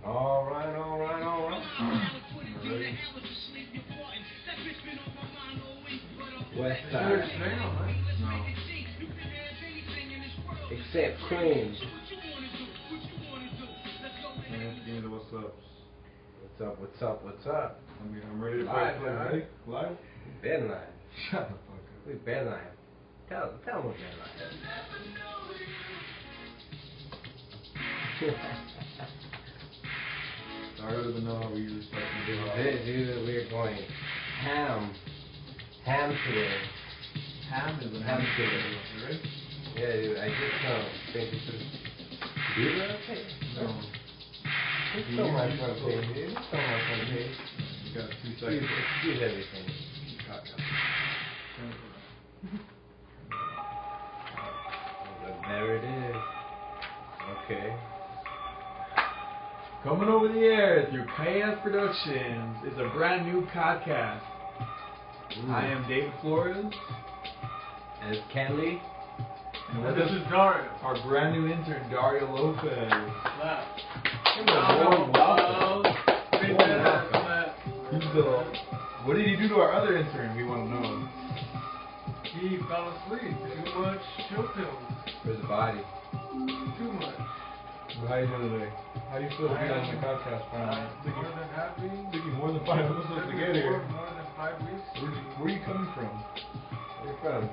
Alright. West side. No. Except Queens. Man, give me the what's ups. What's up? I'm ready to Live, play. huh? Ready? Live? Been live. Shut the fuck up. We've been live. Tell them we've been live. Dario doesn't know how we usually start the day. Dude, we're going ham today. Ham is an Ham today. today. Yeah, dude, I just think it's just... Do you know okay? No. It's so much fun page, dude. It's so much fun page. You got 2 seconds. Excuse everything. There it is. Okay. Coming over the air through Chaos Productions is a brand new podcast. I am David Flores. And it's Kelly. And this is Dario. Our brand new intern, Dario Lopez. What did he do to our other intern? We want to know. He fell asleep. Too much chill pills. For the body. Too much. Well, how you doing today? How do you feel to be on the podcast finally? More than happy. Taking more than 5 episodes to get here. More than 5 weeks. Where are you coming from? Where you from?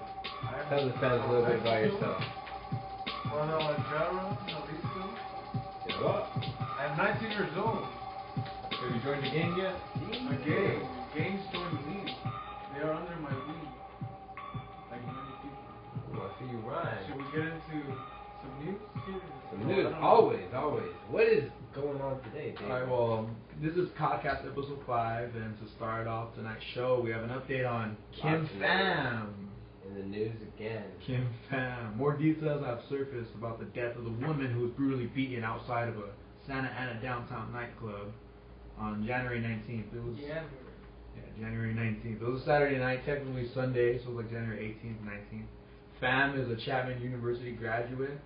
Tell the fans a little bit about yourself. Guadalajara, Jalisco. Yeah, what? I'm 19 years old. Have you joined the gang yet? A gang. Gangs joined me. They are under my wing. Like many people. Ooh, I see you rhyme. Should we get into some news here? Some news, always. What is going on today, Dave? Alright, well, this is podcast episode 5, and to start off tonight's show, we have an update on Kim Pham. In the news again. Kim Pham. More details have surfaced about the death of the woman who was brutally beaten outside of a Santa Ana downtown nightclub on January 19th. It was January 19th. It was a Saturday night, technically Sunday, so it was like January 18th, 19th. Pham is a Chapman University graduate.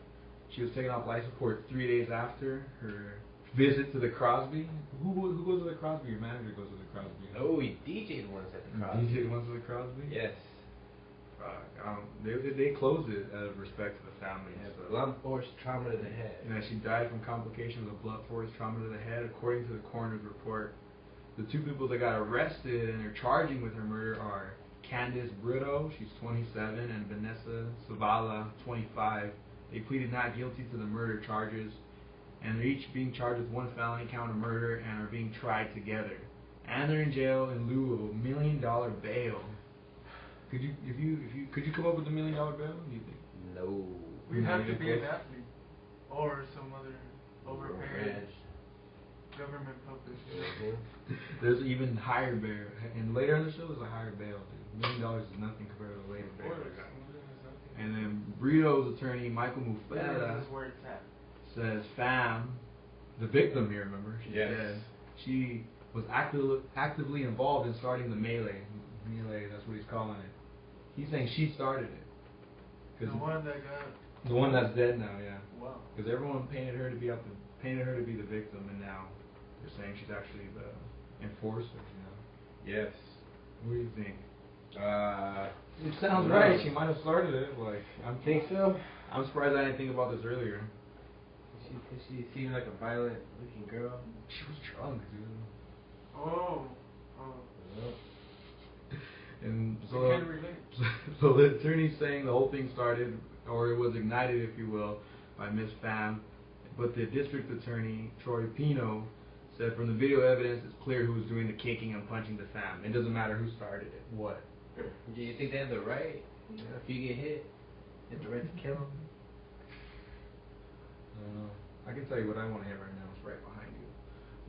She was taken off life support 3 days after her visit to the Crosby. Who goes to the Crosby? Your manager goes to the Crosby. Oh, he DJ'd once at the Crosby. DJ'd once at the Crosby? Yes. They closed it out of respect to the family. Yeah, blunt force trauma to the head. And she died from complications of blunt force trauma to the head, according to the coroner's report. The 2 people that got arrested and are charging with her murder are Candice Brito, she's 27, and Vanessa Zavala, 25. They pleaded not guilty to the murder charges, and they're each being charged with 1 felony count of murder and are being tried together. And they're in jail in lieu of a $1 million bail. Could you come up with $1 million bail? Do you think? No. We have to be an athlete or some other overpaid government puppet. There's even higher bail, and later in the show there's a higher bail, dude. $1 million is nothing compared to the later bail. And then Brito's attorney, Michael Mufetta, says Pham, the victim here, remember? She said she was actively involved in starting the melee. Melee, that's what he's calling it. He's saying she started it. The one that got... The one that's dead now, yeah. Wow. Because everyone painted her to be the victim, and now they're saying she's actually the enforcer, you know? Yes. What do you think? It Sounds right. She might have started it. Like, think so? I'm surprised I didn't think about this earlier. She seemed like a violent looking girl. She was drunk, dude. Oh. And I so, can't relate. so the attorney's saying the whole thing started, or it was ignited, if you will, by Miss Pham. But the district attorney, Troy Pino, said from the video evidence, it's clear who was doing the kicking and punching to Pham. It doesn't matter who started it. What? Do you think they have the right? You know, if you get hit, you have the right to kill them? I don't know. I can tell you what I want to hit right now. It's right behind you.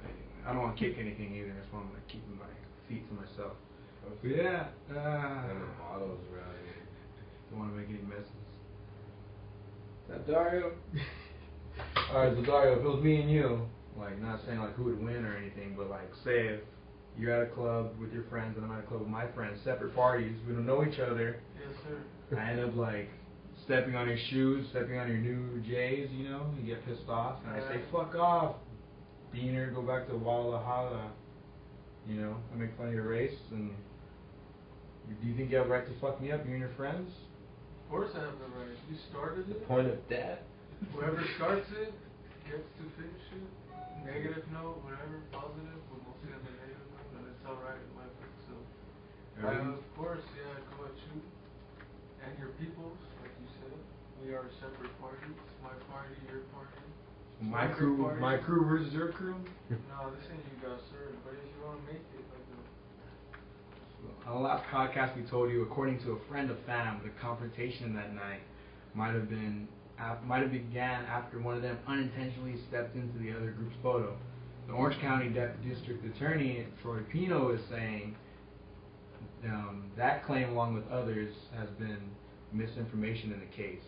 Anyway, I don't want to kick anything either. I just want to keep my feet to myself. But yeah. And the bottles around here. Don't want to make any messes. Is that Dario? Alright, so Dario, if it was me and you, like, not saying like who would win or anything, but like, say if you're at a club with your friends and I'm at a club with my friends, separate parties, we don't know each other. Yes, sir. I end up like stepping on your shoes, stepping on your new J's, you know, you get pissed off, and I say, fuck off. Beaner, go back to Walhalla, you know, I make fun of your race, and do you think you have a right to fuck me up, you and your friends? Of course I have the right. You started The it. point of death. Whoever starts it gets to finish it. Negative note, whatever, positive, but mostly on the negative note, and it's alright in my book, so. Of course, yeah, I'd go at you. And your peoples, like you said. We are separate parties. My party, your party. My Separate crew, parties. my crew versus your crew? No, this ain't you guys, sir. But if you wanna make it, like On the last podcast, we told you, according to a friend of fam, the confrontation that night might have began after one of them unintentionally stepped into the other group's photo. The Orange County District Attorney Troy Pino is saying that claim, along with others, has been misinformation in the case.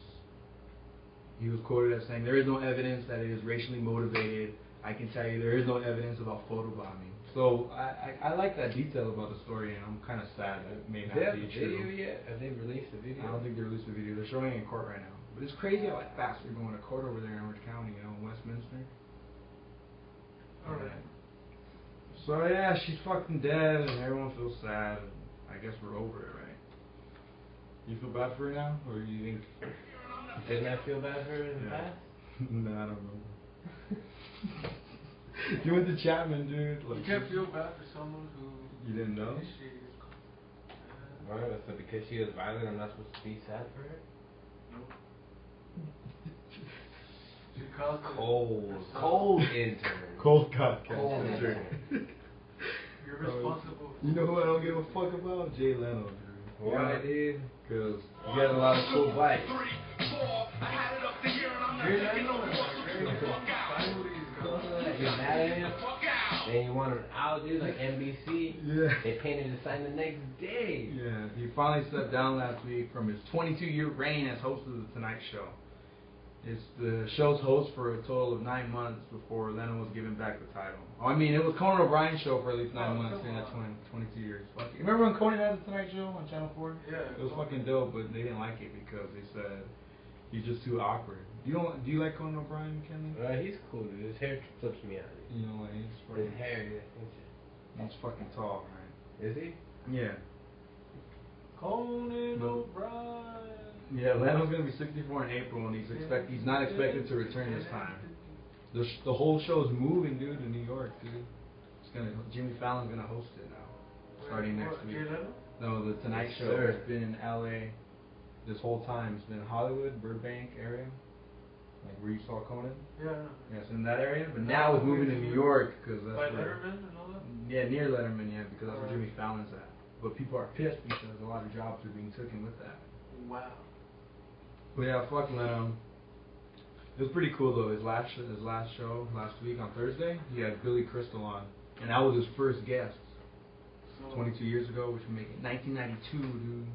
He was quoted as saying, "There is no evidence that it is racially motivated. I can tell you there is no evidence about photobombing." So I like that detail about the story, and I'm kind of sad that it may Do not they have be the true. video yet? Have they released the video? I don't think they released the video. They're showing it in court right now. But it's crazy how fast they're going to court over there in Orange County, you know, in Westminster. Alright. So yeah, she's fucking dead, and everyone feels sad. And I guess we're over it, right? You feel bad for her now, or do you think? Didn't I feel bad for her in the past? No, I don't remember. You went to Chapman, dude. You can't feel bad for someone who You didn't know? initiated. Why? So because she was violent, I'm not supposed to be sad for her? Nope. She caused it Cold herself. intern. Cold cut. Cold intern. You're responsible. You know who I don't give a fuck about? Jay Leno, dude. Why, dude? Because You got a lot of cool bikes. You're finally You're mad at him? And you want him out, dude, like NBC? Yeah. They painted his sign the next day. Yeah, he finally stepped down last week from his 22-year reign as host of The Tonight Show. It's the show's host for a total of 9 months before Leno was given back the title. Oh, I mean, it was Conan O'Brien's show for at least 9 months during that 22 years. Remember when Conan had The Tonight Show on Channel 4? Yeah. It was fucking dope, but they didn't like it because they said he's just too awkward. Do you like Conan O'Brien, Kenny? He's cool, dude. His hair flips me out. You know, like he's His fucking, hair, he's fucking tall, right? is he? Yeah. Conan But- O'Brien. Yeah, Leno's gonna be 64 in April, and he's not expected to return this time. The whole show's moving, dude, to New York, dude. Jimmy Fallon's gonna host it now, starting next week. Jay Leno? No, the Tonight Show Sure. has been in LA this whole time. It's been Hollywood, Burbank area, like where you saw Conan. Yeah. Yes, in that area. But now it's moving to New York because that's By where. Letterman and all that? Yeah, near Letterman, yeah, because that's where Alright. Jimmy Fallon's at. But people are pissed because a lot of jobs are being taken with that. Wow. But yeah, fuck Leno. It was pretty cool though. His last show last week on Thursday, he had Billy Crystal on, and that was his first guest. So, 22 years ago, which would make it 1992, dude.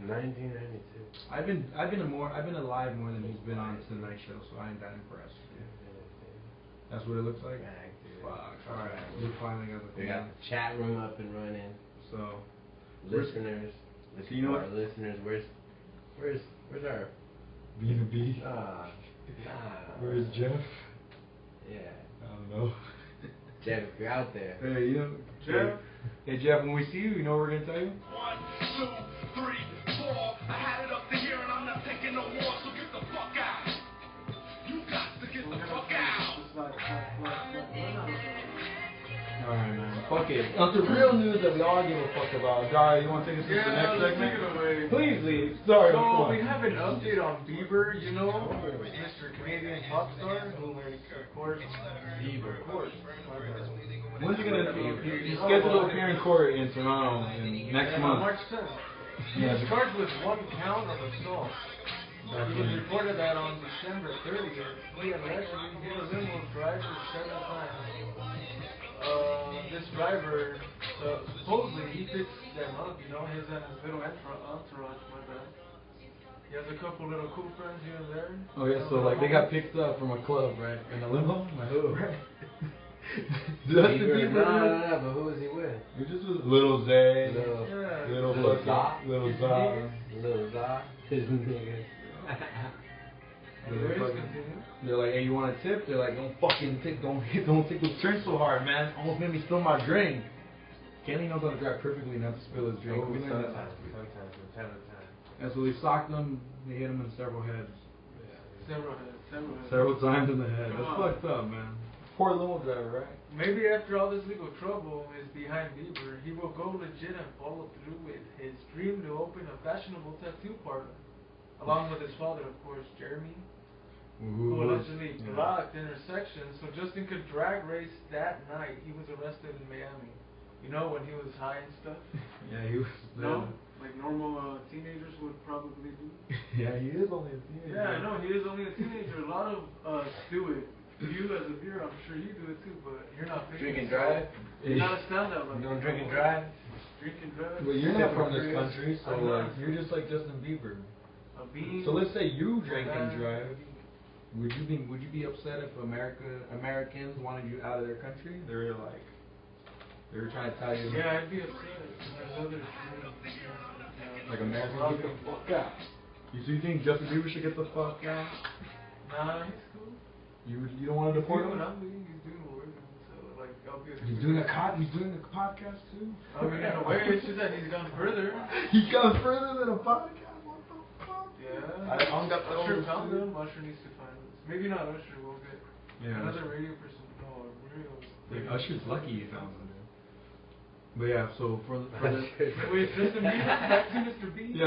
1992. I've been alive more than he's been on Tonight Show, so I ain't that impressed. That's what it looks like. Back, dude. Fuck. All right, we finally got the We thing. got the chat room up and running. So, Listeners, So you know our what- listeners, where's our B&B. nah. Where's Jeff? Yeah, I don't know. Jeff, if you're out there. Hey, you know, Jeff? Hey Jeff, when we see you, you know what we're gonna tell you? 1, 2, 3, 4. I had it up to here and I'm not taking no more, so get the fuck out. You got to get the fuck out. Alright, man. Fuck it. On to real news that we all give a fuck about. Gary, you want to take us to the next let's segment? take it away. Please leave. Sorry. So, go on. we have an update on Bieber, you know, Mr. Canadian pop star, who, of course, Bieber. Of course. When's he gonna? He's scheduled to appear in court in Toronto next On month. March 10th. He Yeah. was charged with 1 count of assault. It was reported that on December 30th, he allegedly hit a limo driver 7 times. This driver, supposedly he picks them up, you know, his and his little entourage, my bad. He has a couple little cool friends here and there. Oh yeah, so like they got picked up from a club, right? In a limo. Like, Who? Justin Bieber? Bieber. No, but who was he with? It just was Little Zay, Little, Yeah. Little Lil fucking, Zah? Little His Zah. niggas. Lil Zah, his niggas. They're like, hey, you want a tip? They're like, don't take the turn so hard, man. Almost made me spill my drink. Kenny knows how to drive perfectly not to spill his drink. We learned that last week. Sometimes, from time to time. And so they socked him. They hit him in several heads. Several times in the head. That's fucked up, man. Poor limo driver, right? Maybe after all this legal trouble is behind Bieber, he will go legit and follow through with his dream to open a fashionable tattoo parlor. Along with his father, of course, Jeremy, who allegedly blocked intersections so Justin could drag race that night. He was arrested in Miami. You know, when he was high and stuff? Yeah, he was. No? Like normal teenagers would probably do? Yeah, he is only a teenager. Yeah, I know, he is only a teenager. A lot of us do it. You as a viewer, I'm sure you do it too, but you're not famous. Drink and drive? You're not a stand-up. Like You don't drink and drive? Drink and drive? Well, you're not from this Cigarette. country, so I'm not. you're just like Justin Bieber. A bean. So let's say you drink and drive. Would you be upset if Americans wanted you out of their country? They were trying to tell you. Yeah, I'd be upset. There's others. Like Americans, get the fuck out. You think Justin Bieber should get the fuck out? Nah, he's cool. You don't want to deport him? He's doing what we're doing, so like I'll be. He's doing a podcast too. I mean, in a way, it's just that he's gone further. He's gone further than a podcast. What the fuck? Yeah. Usher found him. Usher needs to find us. Maybe not Usher. We'll get another radio person. No, real. Usher's lucky he found him. But yeah, so for the Wait, Justin Bieber back to Mr. Bean?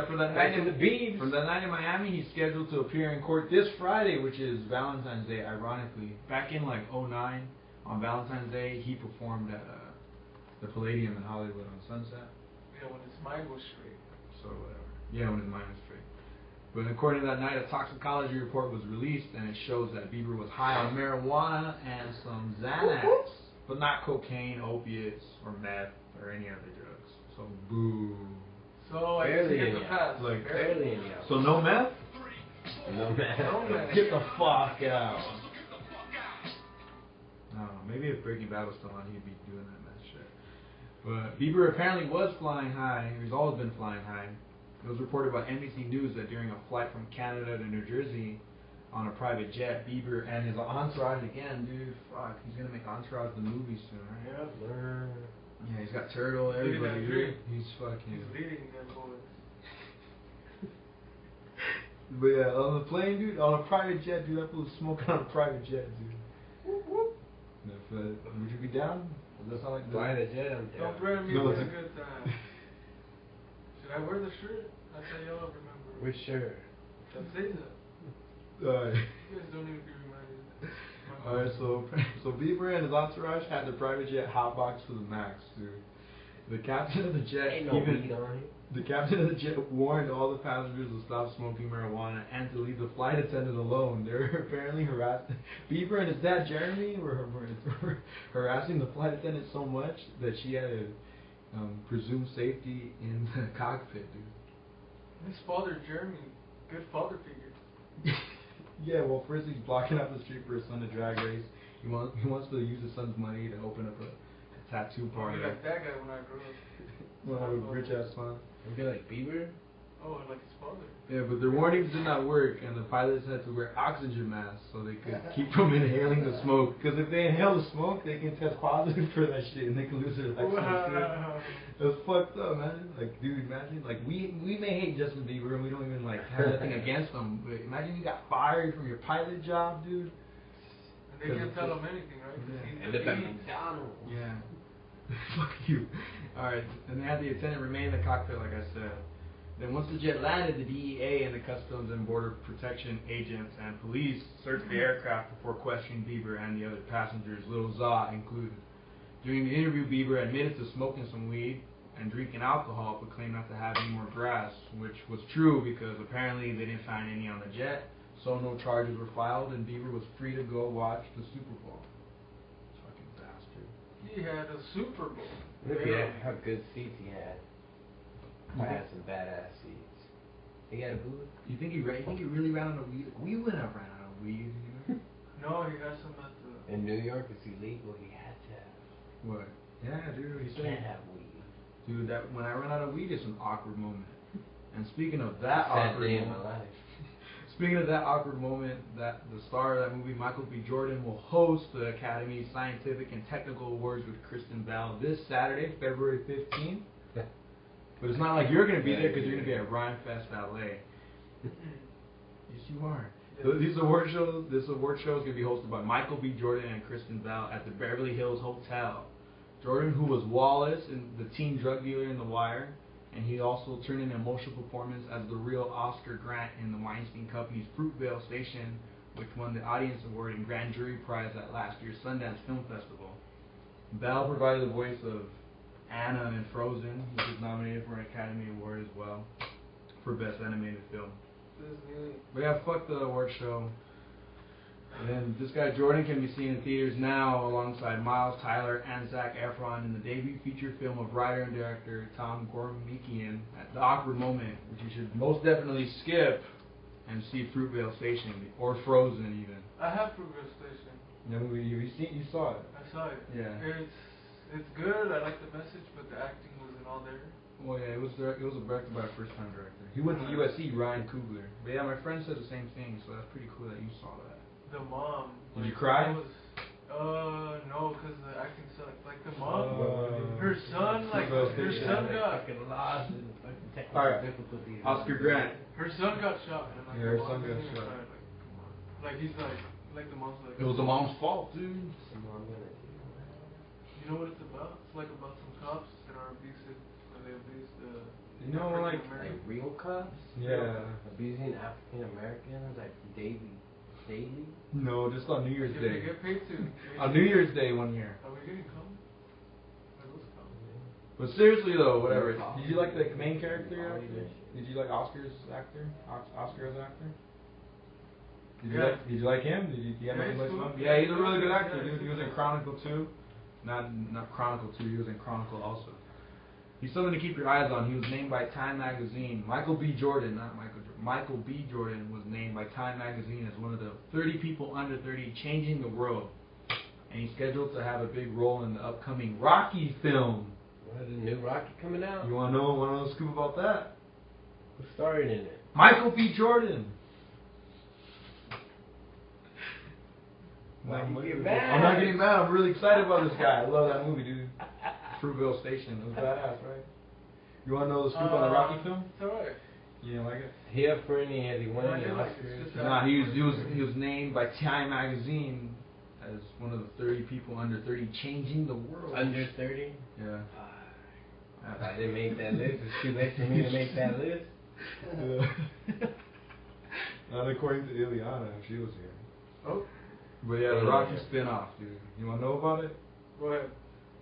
for that Back night to the Beebs. From that night in Miami, he's scheduled to appear in court this Friday, which is Valentine's Day. Ironically, back in like '09 on Valentine's Day, he performed at the Palladium in Hollywood on Sunset. Yeah, when his mind was straight. So whatever. Yeah, when his mind was straight. But according to that night, a toxicology report was released, and it shows that Bieber was high on marijuana and some Xanax. But not cocaine, opiates, or meth, or any other drugs. So, boo. So, I guess he gets a pass. Like, Barely any of so no meth? No man. Get the fuck out. No, maybe if Breaking Bad was still on, he'd be doing that meth shit. But Bieber apparently was flying high. He's always been flying high. It was reported by NBC News that during a flight from Canada to New Jersey, on a private jet, Bieber and his entourage again, dude. Fuck, he's gonna make Entourage the movie soon, right? Yep. Yeah, he's got Turtle, everybody. Dude. He's fucking. He's leading them boys. But yeah, on the plane, dude, on a private jet, dude, that fool was smoking on a private jet, dude. Whoop whoop. Would you be down? Does that sound like Flying a jet, I'm Don't down. threaten me No, with a it's- good time. Should I wear the shirt? That's how y'all remember. Which shirt? That says that. You guys don't even be reminded. Alright, so Bieber and his entourage had the private jet hotbox to the max, dude. The captain of the jet Ain't no weed on it. The captain of the jet warned all the passengers to stop smoking marijuana and to leave the flight attendant alone. They were apparently harassing Bieber and his dad Jeremy were harassing the flight attendant so much that she had to presume safety in the cockpit, dude. His father, Jeremy, good father figure. Yeah, well, first he's blocking out the street for his son to drag race. He wants to use his son's money to open up a tattoo parlor. Like that guy when I grew up. Well, have a rich ass son. Would be like Bieber? Oh, like his father. Yeah, but their warnings did not work, and the pilots had to wear oxygen masks so they could keep from inhaling the smoke. Because if they inhale the smoke, they can test positive for that shit, and they can lose their license. Wow. It was fucked up, man. Like, dude, imagine, like, we may hate Justin Bieber, and we don't even, like, have nothing against him, but imagine you got fired from your pilot job, dude. And they can't tell him anything, right? 'Cause he's And the the bean. McDonald's. Yeah. Fuck you. Alright, and they had the attendant remain in the cockpit, like I said. Then once the jet landed, the DEA and the Customs and Border Protection agents and police searched the aircraft before questioning Bieber and the other passengers, Lil Za included. During the interview, Bieber admitted to smoking some weed and drinking alcohol, but claimed not to have any more grass, which was true because apparently they didn't find any on the jet, so no charges were filed, and Bieber was free to go watch the Super Bowl. Fucking bastard. He had a Super Bowl. Look at how good seats he had. I had some badass seats. He got a booth? You think he really ran out of weed? We wouldn't have ran out of weed, you know? No, he had some at the. In New York, it's illegal. He had to have. What? Yeah, dude, he You said. can't have weed. Dude, that when I run out of weed, it's an awkward moment. And speaking of that Sad awkward day in my moment, life. Speaking of that awkward moment, that the star of that movie, Michael B. Jordan, will host the Academy Scientific and Technical Awards with Kristen Bell this Saturday, February 15th. But it's not like you're going to be there because you're going to be at Rhyme Fest Ballet. Yes, you are. So this award show is going to be hosted by Michael B. Jordan and Kristen Bell at the Beverly Hills Hotel. Jordan, who was Wallace in the teen drug dealer in The Wire, and he also turned in an emotional performance as the real Oscar Grant in the Weinstein Company's Fruitvale Station, which won the Audience Award and Grand Jury Prize at last year's Sundance Film Festival. Bell provided the voice of Anna in Frozen, which was nominated for an Academy Award as well for Best Animated Film. But yeah, fuck the award show. And then this guy Jordan can be seen in theaters now alongside Miles Tyler and Zac Efron in the debut feature film of writer and director Tom Gormikian at The Awkward Moment, which you should most definitely skip and see Fruitvale Station or Frozen even. I have Fruitvale Station. Yeah, you saw it. I saw it. Yeah. It's good. I like the message, but the acting wasn't all there. Well, yeah, it was directed by a first-time director. He went to USC, Ryan Coogler. But yeah, my friend said the same thing, so that's pretty cool that you saw that. The mom. Did you cry? No, because the acting sucked. Like the mom, her son got. Fucking lost in fucking technical Alright. difficulties. Oscar Grant. Her son got shot. And like, Yeah, her the son mom got didn't even shot. cry, like, come on. Like he's like the mom's like. It was the mom's fault, dude. You know what it's about? It's like about some cops that are abusive, and they abuse the. You know, like real cops? Yeah. Abusing African Americans, like daily. No, just on New Year's If they Day. get paid to. On New Year's Day one year. Are we getting cum? Are those cum? But seriously though, whatever. Did you like the main character actor? Did you like Oscar's actor? Oscar as actor? Did you like him? Did you have any cool. Yeah, he's a really good actor, dude. He was in Chronicle 2. Not Chronicle 2, he was in Chronicle also. He's something to keep your eyes on. He was named by Time Magazine. Michael B. Jordan was named by Time Magazine as one of the 30 people under 30 changing the world. And he's scheduled to have a big role in the upcoming Rocky film. What is the new Rocky coming out? You want to know the scoop about that? Who's starring in it? Michael B. Jordan. Why I'm you get mad? I'm not getting mad. I'm really excited about this guy. I love that movie, dude. Fruitvale Station. It was badass, right? You want to know the scoop on the Rocky film? It's alright. You didn't like it? He up for any? Has he won any Like Oscars? Nah, he was named by Time Magazine as one of the 30 people under 30 changing the world. Under 30? Yeah. I didn't make that list. It's too late for me to make that list. Not according to Ileana, if she was here. Oh. But yeah, the Rocky spin-off, dude. You want to know about it? Go ahead.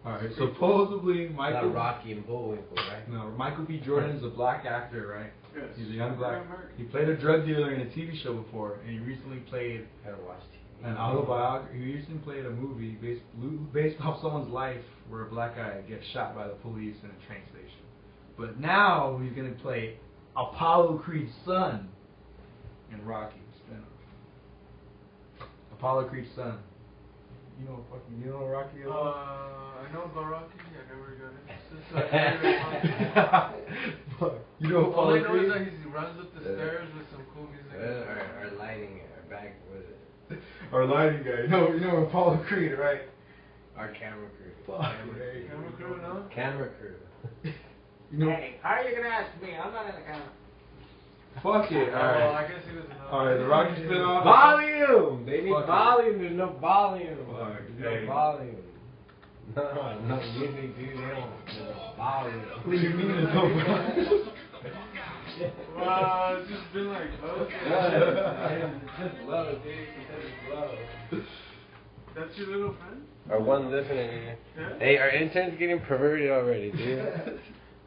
Alright, supposedly Michael... Not Rocky and Bullwinkle, right? No, Michael B. Jordan is a black actor, right? Yes. He's a young black... He played a drug dealer in a TV show before, and he recently played Gotta watch TV. an autobiography. He recently played a movie based off someone's life where a black guy gets shot by the police in a train station. But now he's going to play Apollo Creed's son in Rocky spin-off. Apollo Creed's son. You know Rocky is? I know about Rocky. I never got it. Since I Fuck. You know all I Apollo know is Creed? that he runs up the stairs with some cool music. Our lighting, our back, what is it? Our lighting guy. You know Apollo Creed, right? Our camera crew. Fuck. Camera crew, no? Camera crew. You know, Hey, how are you gonna ask me? I'm not in the camera. fuck it. Oh, Alright. I guess he was another. Alright, the Rocky spin-off. Volume! They need Fuck it. volume. There's no volume. Fuck, There's hey. no volume. No music, dude. They don't. There's no volume. What do you mean there's no Wow, it's just been like, okay. It's just love, dude. It's love. That's your little friend? Our one listener here. Yeah? Hey, our intern's getting perverted already, dude.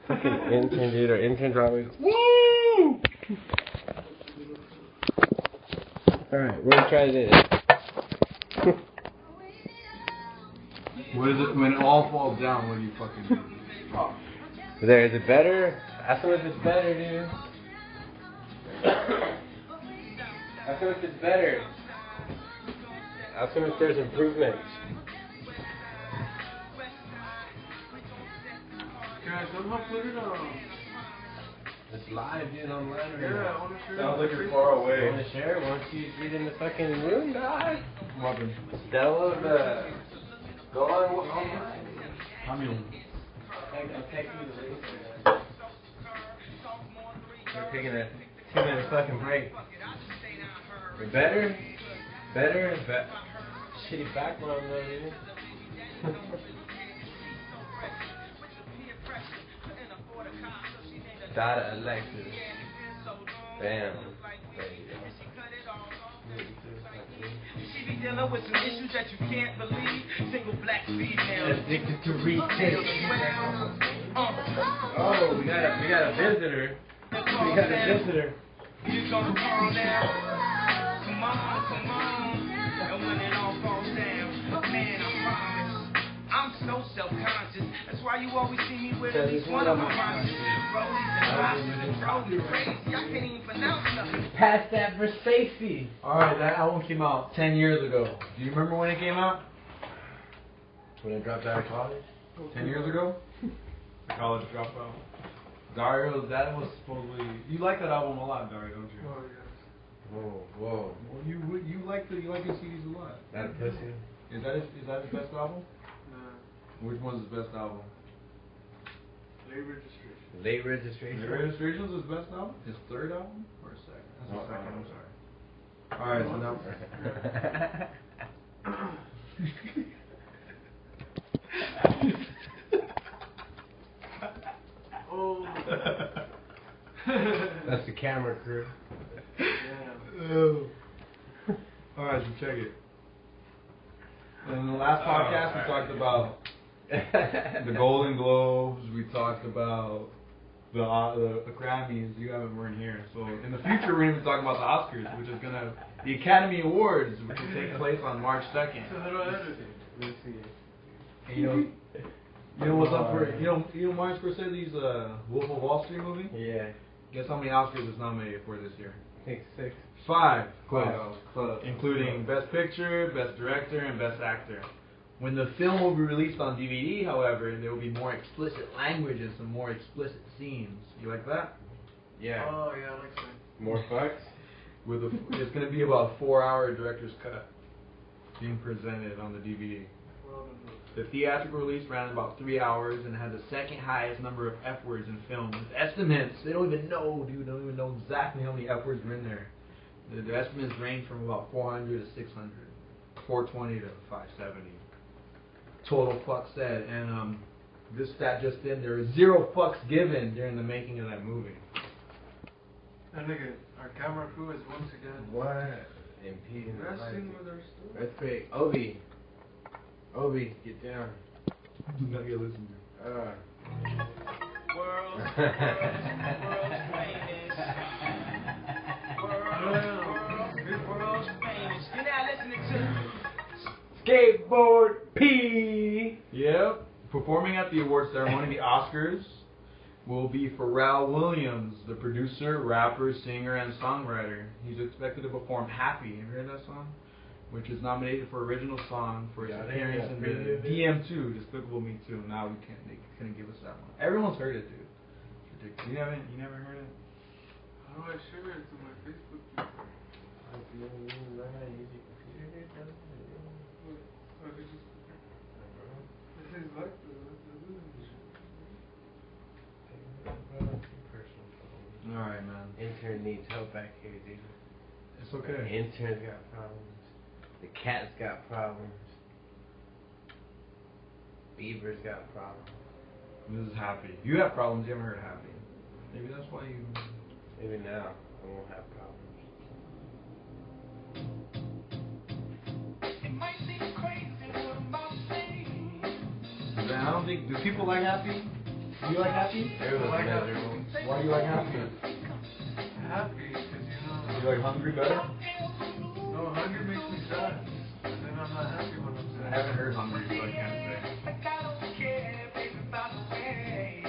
Fucking intern, dude. Our intern's always. Woo! Alright, we're gonna try this. What is it when it all falls down? What do you fucking do? There, is it better? Ask him if it's better, dude. Ask him if it's better. Ask him if there's improvements. Can I somehow put it on? It's live, dude, online right Yeah, I now. wanna share. Sounds it like on you're Facebook. far You away. wanna share? Why don't you get in the fucking room, dog? Welcome. Download the... Go online. Camille. I'll text you the link. We're taking a 2-minute fucking break. We're better? Shitty background though, dude. Data Alexis. Bam. There you go. She be dealing with some issues that you can't believe. Single black female. Addicted to retail. Oh, we got a visitor. We got a visitor. You gonna call now? Come on. And when it all falls down, man, I promise. I'm so self-conscious. That's why you always see me with at least one of my watches. Rollies and Rosses and Rollies crazy. I can't even pronounce nothing. Pass that for Stacy. Alright, that album came out 10 years ago. Do you remember when it came out? When I dropped out of college? 10 years ago? The college dropout. Dario, that was supposedly... You like that album a lot, Dario, don't you? Oh, yes. Whoa. Well, you like his CDs a lot. That a pussy? Is that his best album? Nah. Which one's his best album? Late registration. Late registration? The Registration's his best album? His third album? Or his second? That's his second, I'm sorry. Alright, so now... Oh. That's the camera crew. Yeah. Alright, so check it. In the last podcast, we talked about the Golden Globes. We talked about the Grammys. You weren't here, so in the future we're gonna be talking about the Oscars, which is the Academy Awards, which will take place on March 2nd. So how do I edit it? Let's see. And you know what's up for you know Martin Scorsese's Wolf of Wall Street movie? Yeah. Guess how many Oscars it's nominated for this year? I think 6. 5. Close. Including Best Picture, Best Director, and Best Actor. When the film will be released on DVD, however, there will be more explicit language and some more explicit scenes. You like that? Yeah. Oh, yeah, I like that. More fucks? It's going to be about a 4-hour director's cut being presented on the DVD. Well done. The theatrical release ran about 3 hours and had the second highest number of F words in film. With estimates, they don't even know, dude. They don't even know exactly how many F words are in there. The estimates range from about 400 to 600, 420 to 570. Total fucks said, and this stat just in, there are 0 fucks given during the making of that movie. And look at our camera crew is once again What? Impeding the light. messing with our stuff. Let's pick Obi, get down. Do not get listened to. World's famous. You're now listening to Skateboard P. Yep. Performing at the award ceremony, the Oscars, will be Pharrell Williams, the producer, rapper, singer, and songwriter. He's expected to perform Happy. Have you heard that song? Which is nominated for original song for its Yeah, appearance in the DM2, Despicable Me 2. Now they couldn't give us that one. Everyone's heard it, dude. It's ridiculous. You never heard it? How do I share it to my Facebook page? Oh, this is like Alright, man. Intern needs help back here, dude. It's okay. Intern's got problems. The cat's got problems. Beaver's got problems. This is Happy. You have problems, you haven't heard Happy. Maybe that's why you... Maybe now I won't have problems. it might seem crazy what I'm about to say. Man, I don't think... Do people like Happy? Do you like Happy? Everyone's like that. miserable. Why do you like Happy? happy because You like Hungry better? no, hunger makes me sad. And then I'm not happy when I'm I sad. haven't heard Hungry, so I can't say. Like I don't care, baby, about the way.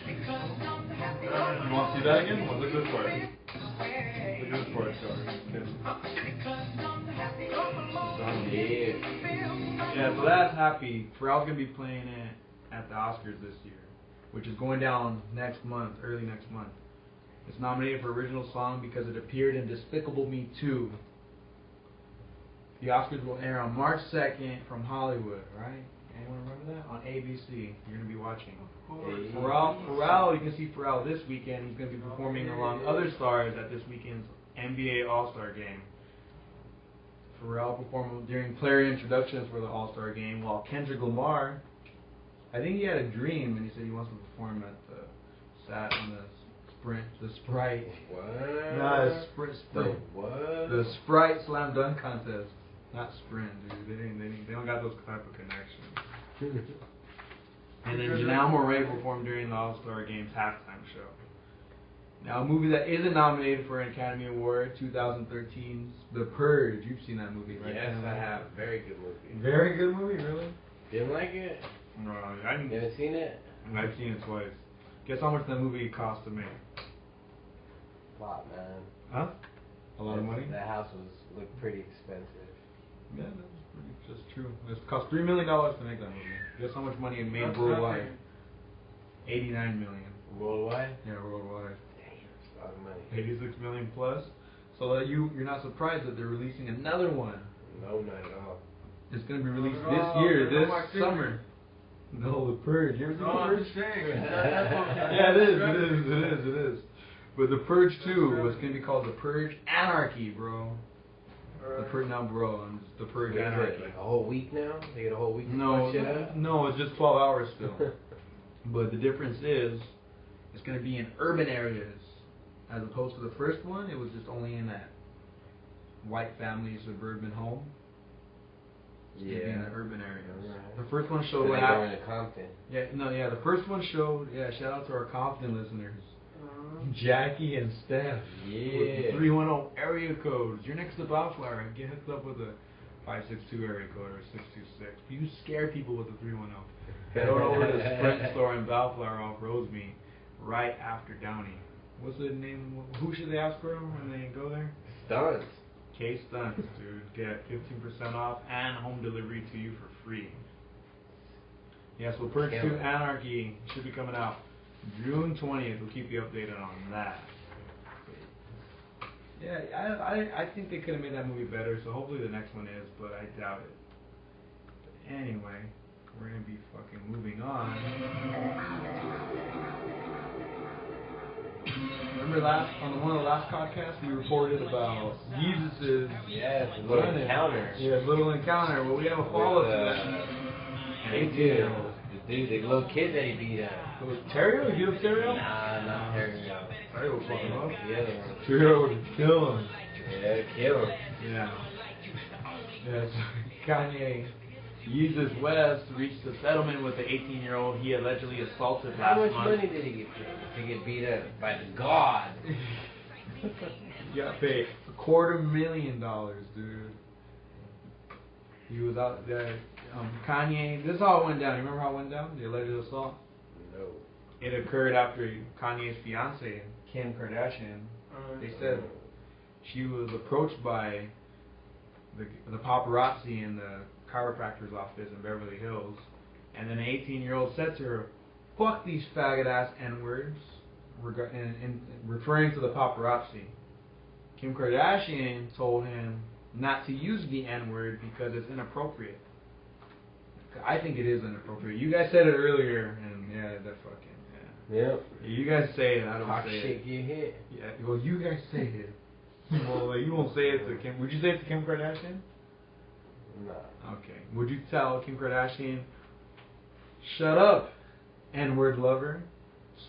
Because I'm happy. You want to see that again? Well, look at this part. Look at this part, sorry. Because I'm happy. Come along. Yeah. Yeah, so that's Happy. Pharrell's going to be playing it at the Oscars this year. which is going down next month, early next month. It's nominated for original song because it appeared in Despicable Me 2. The Oscars will air on March 2nd from Hollywood, right? Anyone remember that? On ABC. You're going to be watching. Hey. Pharrell, you can see Pharrell this weekend. He's going to be performing along other stars at this weekend's NBA All-Star Game. Pharrell performed during player introductions for the All-Star Game, while Kendrick Lamar, I think he had a dream and he said he wants to perform at the Sprite. What? Nah, Sprite. The what? The Sprite Slam Dunk Contest. Not Sprint, dude. They don't got those type of connections. And then Janelle Monáe performed during the All-Star Game's halftime show. Now, a movie that isn't nominated for an Academy Award, 2013's The Purge. You've seen that movie, right? Yes, I have. Very good movie. Very good movie, really? Didn't like it? No, You haven't seen it? I've seen it twice. Guess how much that movie cost to make? Lot, man. Huh? A lot of money? That house looked pretty expensive. Yeah, that's just true. It cost $3 million to make that movie. Guess how much money it made worldwide? $89 million. Worldwide? Yeah, worldwide. Damn, that's a lot of money. 86 million plus. So that you're not surprised that they're releasing another one. No, not at all. It's gonna be released this year, this summer. No, The Purge. You ever seen No, The I'm Purge? just saying. Yeah, Yeah, it is. But The Purge 2 was gonna be called The Purge Anarchy, bro. The Purge now, bro. And it's The Purge They get Anarchy. like a whole week now? They get a whole week to No, fuck shit up? no, it's just 12 hours still. But the difference is, it's going to be in urban areas, as opposed to the first one. It was just only in that white family suburban home. It's going to be in the urban areas. Right. The first one showed So what they go happened. into Compton. The first one showed. Yeah, shout out to our Compton listeners, Jackie and Steph. Yeah. With the 310 area codes. You're next to Bellflower. Get hooked up with a 562 area code or 626. You scare people with the 310. Head over to the Sprint store in Bellflower off Roseby, right after Downey. What's the name? Who should they ask for when they go there? Stunts. K Stunts, dude. Get 15% off and home delivery to you for free. Yeah, so Purge 2 Anarchy should be coming out June 20th. We'll keep you updated on that. Yeah, I think they could have made that movie better, so hopefully the next one is, but I doubt it. But anyway, we're going to be fucking moving on. Remember on one of the last podcasts we reported about Jesus's Yes, a little encounter. Yeah, little encounter. Well, we have a follow-up to that. An 18-year-old. The little kid that he beat up. It was Terrio? You have Terrio? Nah, not Terrio. Terrio was fucking up. The other one. Terrio would kill him. Yeah, kill him. Yeah. Yeah, so Kanye Yeezus West reached a settlement with the 18-year-old he allegedly assaulted How last much month. money did he get to get beat up by the God? He got paid $250,000, dude. He was out there. Kanye, this is how it went down. You remember how it went down? The alleged assault? No. It occurred after Kanye's fiance, Kim Kardashian. They said she was approached by the paparazzi in the chiropractor's office in Beverly Hills, and then an 18-year-old said to her, "Fuck these faggot-ass N-words," in referring to the paparazzi. Kim Kardashian told him not to use the N-word because it's inappropriate. I think it is inappropriate. You guys said it earlier, and yeah, that fucking, yeah. Yep. You guys say it, I don't Talk say shit, it. get hit. Yeah, well, you guys say it. Well, you won't say it to Kim. Would you say it to Kim Kardashian? Nah. Okay. Would you tell Kim Kardashian, "Shut up, N-word lover,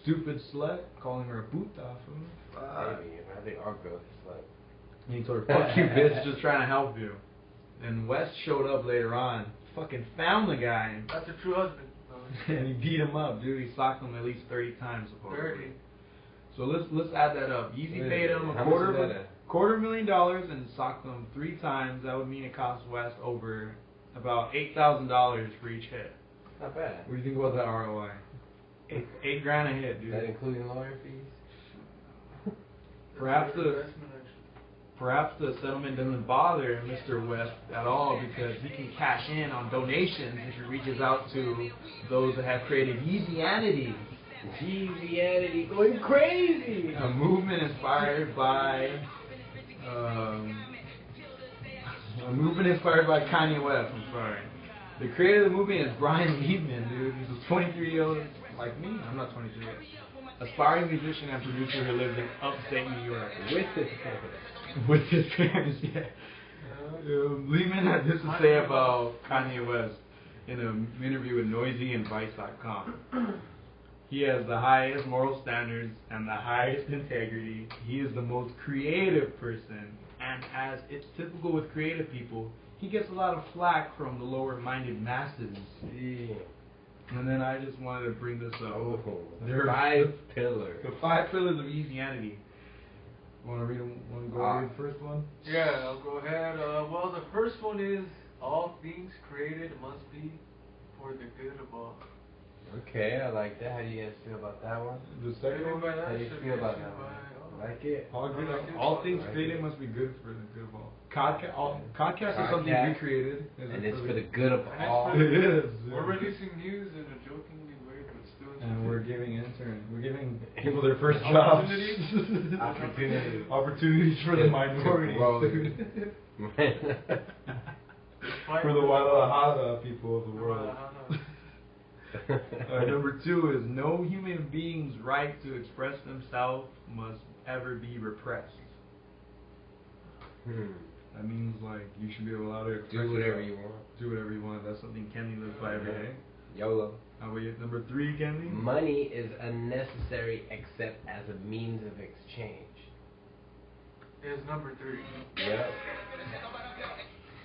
stupid slut," calling her a puta? Maybe. I think our girl is like. And he told her, "Fuck you, bitch, just trying to help you." And West showed up later on, fucking found the guy, That's a true husband. and he beat him up, dude. He socked him at least 30 times, supposedly. 30. So let's add that up. Yeezy paid him How much is $250,000 and socked him 3 times. That would mean it cost West over about $8,000 for each hit. Not bad. What do you think about that ROI? $8 grand a hit, Is dude. that including lawyer fees? Perhaps That's a good the investment, actually. perhaps the settlement doesn't bother Mr. West at all because he can cash in on donations if he reaches out to those that have created Yeezyanity Jeezy going crazy. A movement inspired by Kanye West. I'm sorry. The creator of the movement is Brian Liebman, dude. He's a 23-year-old like me. I'm not 23 yet. Aspiring musician and producer who lives in upstate New York. With his parents. With his parents, yeah. Liebman had this to say about Kanye West in an interview with Noisy and Vice.com. He has the highest moral standards and the highest integrity. He is the most creative person, and as it's typical with creative people, he gets a lot of flack from the lower-minded masses. Yeah. And then I just wanted to bring this up. Oh, There are 5 pillars. The 5 pillars of Easyanity. Want to read them? Want to go read the first one? Yeah, I'll go ahead. Well, the first one is all things created must be for the good of all. Okay, I like that. How do you guys feel about that one? The second one? By that How do you should feel be about issued that one? by all. Like it? All things Like created it. must be good for the good of all. Podcast is something we created. And it's for the good of all. It is. We're releasing news in a jokingly way, but still. And we're giving people their first jobs. Opportunities. Opportunities for the minorities. For the Guadalajara people of the world. Number 2 is no human being's right to express themselves must ever be repressed. That means like you should be allowed to express Do whatever yourself. you want. Do whatever you want. That's something Kenny lives by every day. YOLO. How about you? Number 3, Kenny? Money is unnecessary except as a means of exchange. Is number 3. Yep.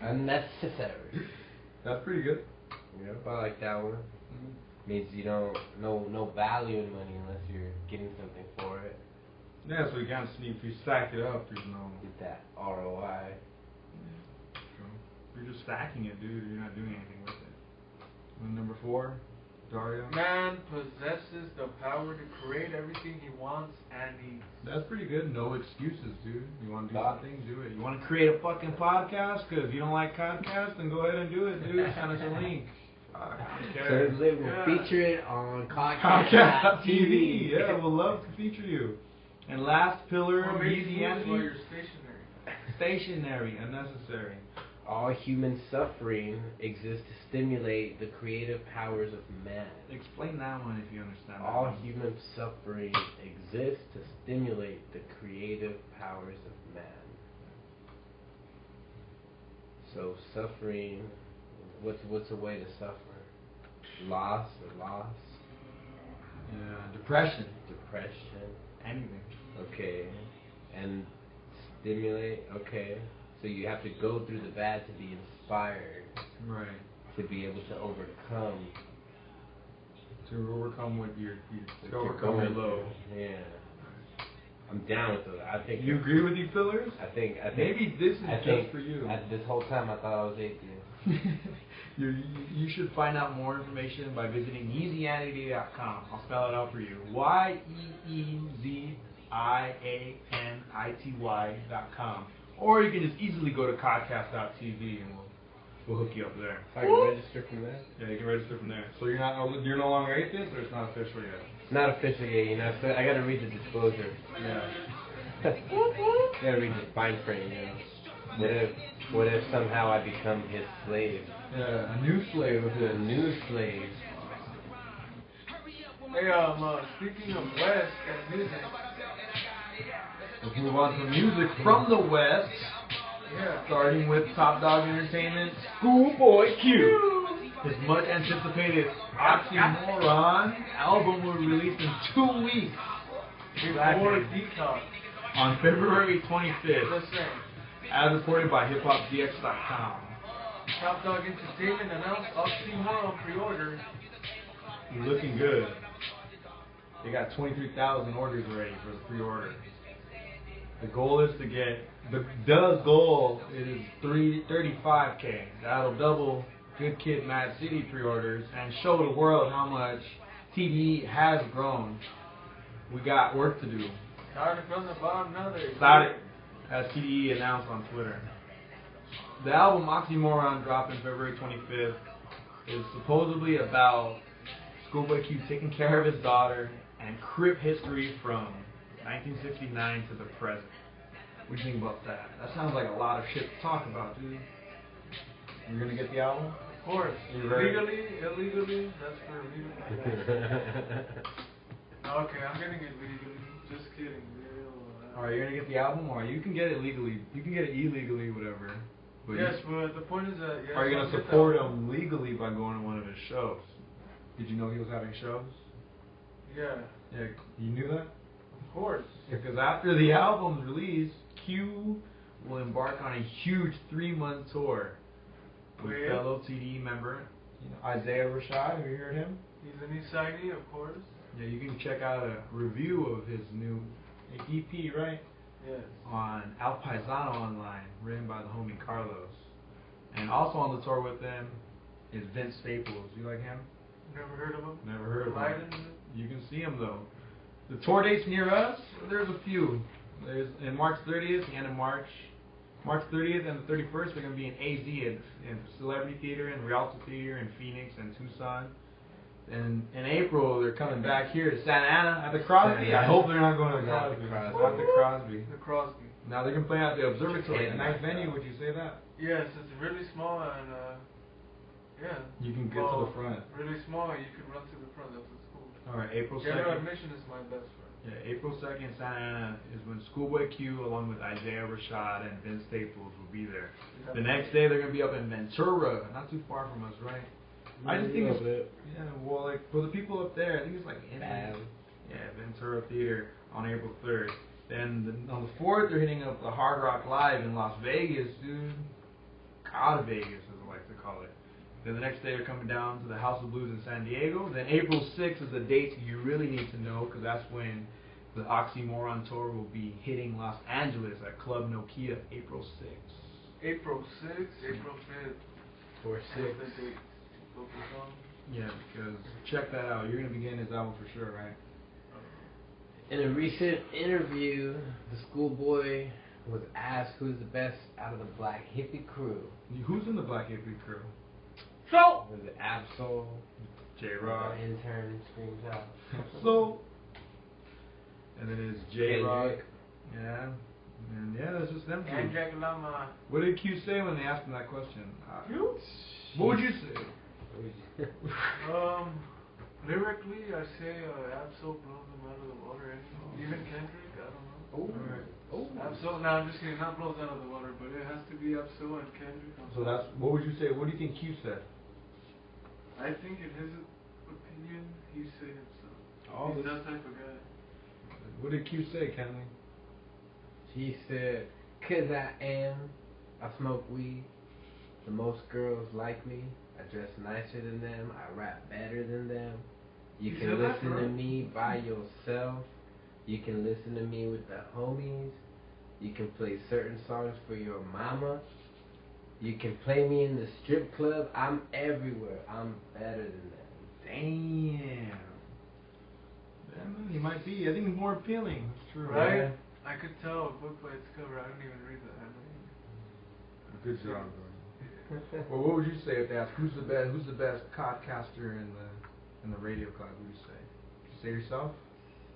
Unnecessary. That's pretty good. Yep, I like that one. Means you don't no value in money unless you're getting something for it. Yeah, so you can't sneak. If you stack it up, there's no. Get that ROI. You're just stacking it, dude. You're not doing anything with it. And number 4, Dario. Man possesses the power to create everything he wants and needs. That's pretty good. No excuses, dude. You want to do Thoughts? something, do it. You want to create a fucking podcast? Because you don't like podcasts, then go ahead and do it, dude. Send us a link. So we'll feature it on Podcast.tv. Yeah, we'll love to feature you. And last pillar, Or make moves while Easyanity. you're stationary. Stationary, unnecessary. All human suffering exists to stimulate the creative powers of man. Explain that one if you understand that All one. human suffering exists to stimulate the creative powers of man. So suffering, what's a way to suffer? Loss. Yeah, depression. Depression. Anything. Okay. And stimulate. Okay. So you have to go through the bad to be inspired. Right. To be able to overcome. To overcome what you're what to you're overcome your going low. through. Yeah. I'm down with those. I think. You agree with these pillars? I think. Maybe this is I just think for you. This whole time I thought I was atheist. You should find out more information by visiting Easyanity.com. I'll spell it out for you. YEEZIANITY.com. Or you can just easily go to podcast.tv and we'll hook you up there. I can register from there. Yeah, you can register from there. So you're no longer atheist, or it's not official yet? It's not official yet, you know. So I gotta read the disclosure. Yeah. Gotta read the fine print, you know. What if somehow I become his slave? Yeah, a new slave of A his. new slave. Hey, speaking of West and music, Let's move on to music from the West. yeah. Starting with Top Dog Entertainment, Schoolboy Q. His much anticipated Oxymoron album will be released in 2 weeks. Before Detox. On February 25th, Just saying. as reported by HipHopDX.com. Top Dog Entertainment announced Oxymoron pre-order. Looking good. They got 23,000 orders already for the pre-order. The goal is to get the goal is 35K. That'll double Good Kid, Mad City pre-orders and show the world how much TDE has grown. We got work to do. Started from the bottom, now they Started, as TDE announced on Twitter. The album Oxymoron, dropping February 25th, is supposedly about Schoolboy Q taking care of his daughter and Crip history from 1969 to the present. What do you think about that? That sounds like a lot of shit to talk about, dude. You're gonna get the album? Of course. You ready? Legally, illegally, that's for legal. Okay, I'm getting it legally. Just kidding. Alright, you're gonna get the album, or you can get it legally. You can get it illegally, whatever. But Yes, but the point is that yes, are you I'll gonna get support that. him legally by going to one of his shows? Did you know he was having shows? Yeah, Yeah, you knew that? of course. Because after the album's release, Q will embark on a huge 3-month tour with With? fellow TD member, Isaiah Rashad. Have you heard him? He's an East Sidey, of course. Yeah, you can check out a review of his new EP, right? Yes. On El Paisano Online, written by the homie Carlos. And also on the tour with them is Vince Staples. You like him? Never heard of him. Never heard of Leiden? him. You can see him though. The tour dates near us, there's a few. There's in March 30th, the end of March. March 30th and the 31st, they're going to be in AZ in Celebrity Theater and Rialto Theater in Phoenix and Tucson. And in April, they're coming back here to Santa Ana at the Crosby. I hope they're not going to the Not the Crosby. Crosby. Not the Crosby. The Crosby. Now they're going to play at the Observatory, a Yeah. nice venue. Would you say that? Yes, it's really small and yeah. You can get to the front. Really small and you can run to the front. That's what's cool. All right, April General 2nd. admission is my best friend. Yeah, April 2nd, Santa Ana is when Schoolboy Q, along with Isaiah Rashad and Vince Staples, will be there. The next day, they're going to be up in Ventura, not too far from us, right? I just think it's, yeah, well, like, for the people up there, I think it's like in Ventura Theater on April 3rd. Then on the 4th, they're hitting up the Hard Rock Live in Las Vegas, dude. Out of Vegas, as I like to call it. Then the next day, they're coming down to the House of Blues in San Diego. Then April 6th is the date you really need to know, because that's when the Oxymoron Tour will be hitting Los Angeles at Club Nokia, April 6th. April 6th, April 5th. 4-6. The date. Focus on. Yeah, because check that out. You're going to be getting this album for sure, right? In a recent interview, the Schoolboy was asked who's the best out of the Black Hippie crew. Who's in the Black Hippie crew? So was it Absol? J-Rock. The intern screams out. So, and then it's J-Rock. Kendrick. Yeah. And yeah, that's just them And two. Jack Lama. What did Q say when they asked him that question? You? What would you say? Lyrically, I say Absol blows them out of the water. Even Kendrick, I don't know. Oh, Alright. oh. Absol, no, I'm just kidding. Not blows out of the water, but it has to be Absol and Kendrick. So that's, what would you say? What do you think Q said? I think in his opinion, he said himself. Oh, He's this- that type of guy. What did Q say, Kenley? She said, "'Cause I smoke weed. The most girls like me. I dress nicer than them. I rap better than them. You You can said that, listen bro? to me by yourself. You can listen to me with the homies. You can play certain songs for your mama. You can play me in the strip club. I'm everywhere. I'm better than them." Damn. Damn, he might be. I think he's more appealing. It's true. Right? Yeah. I could tell a book by its cover. I didn't even read that. Good job, bro. Well, what would you say if they asked who's the best podcaster in the radio class? What would you say? Would you say yourself?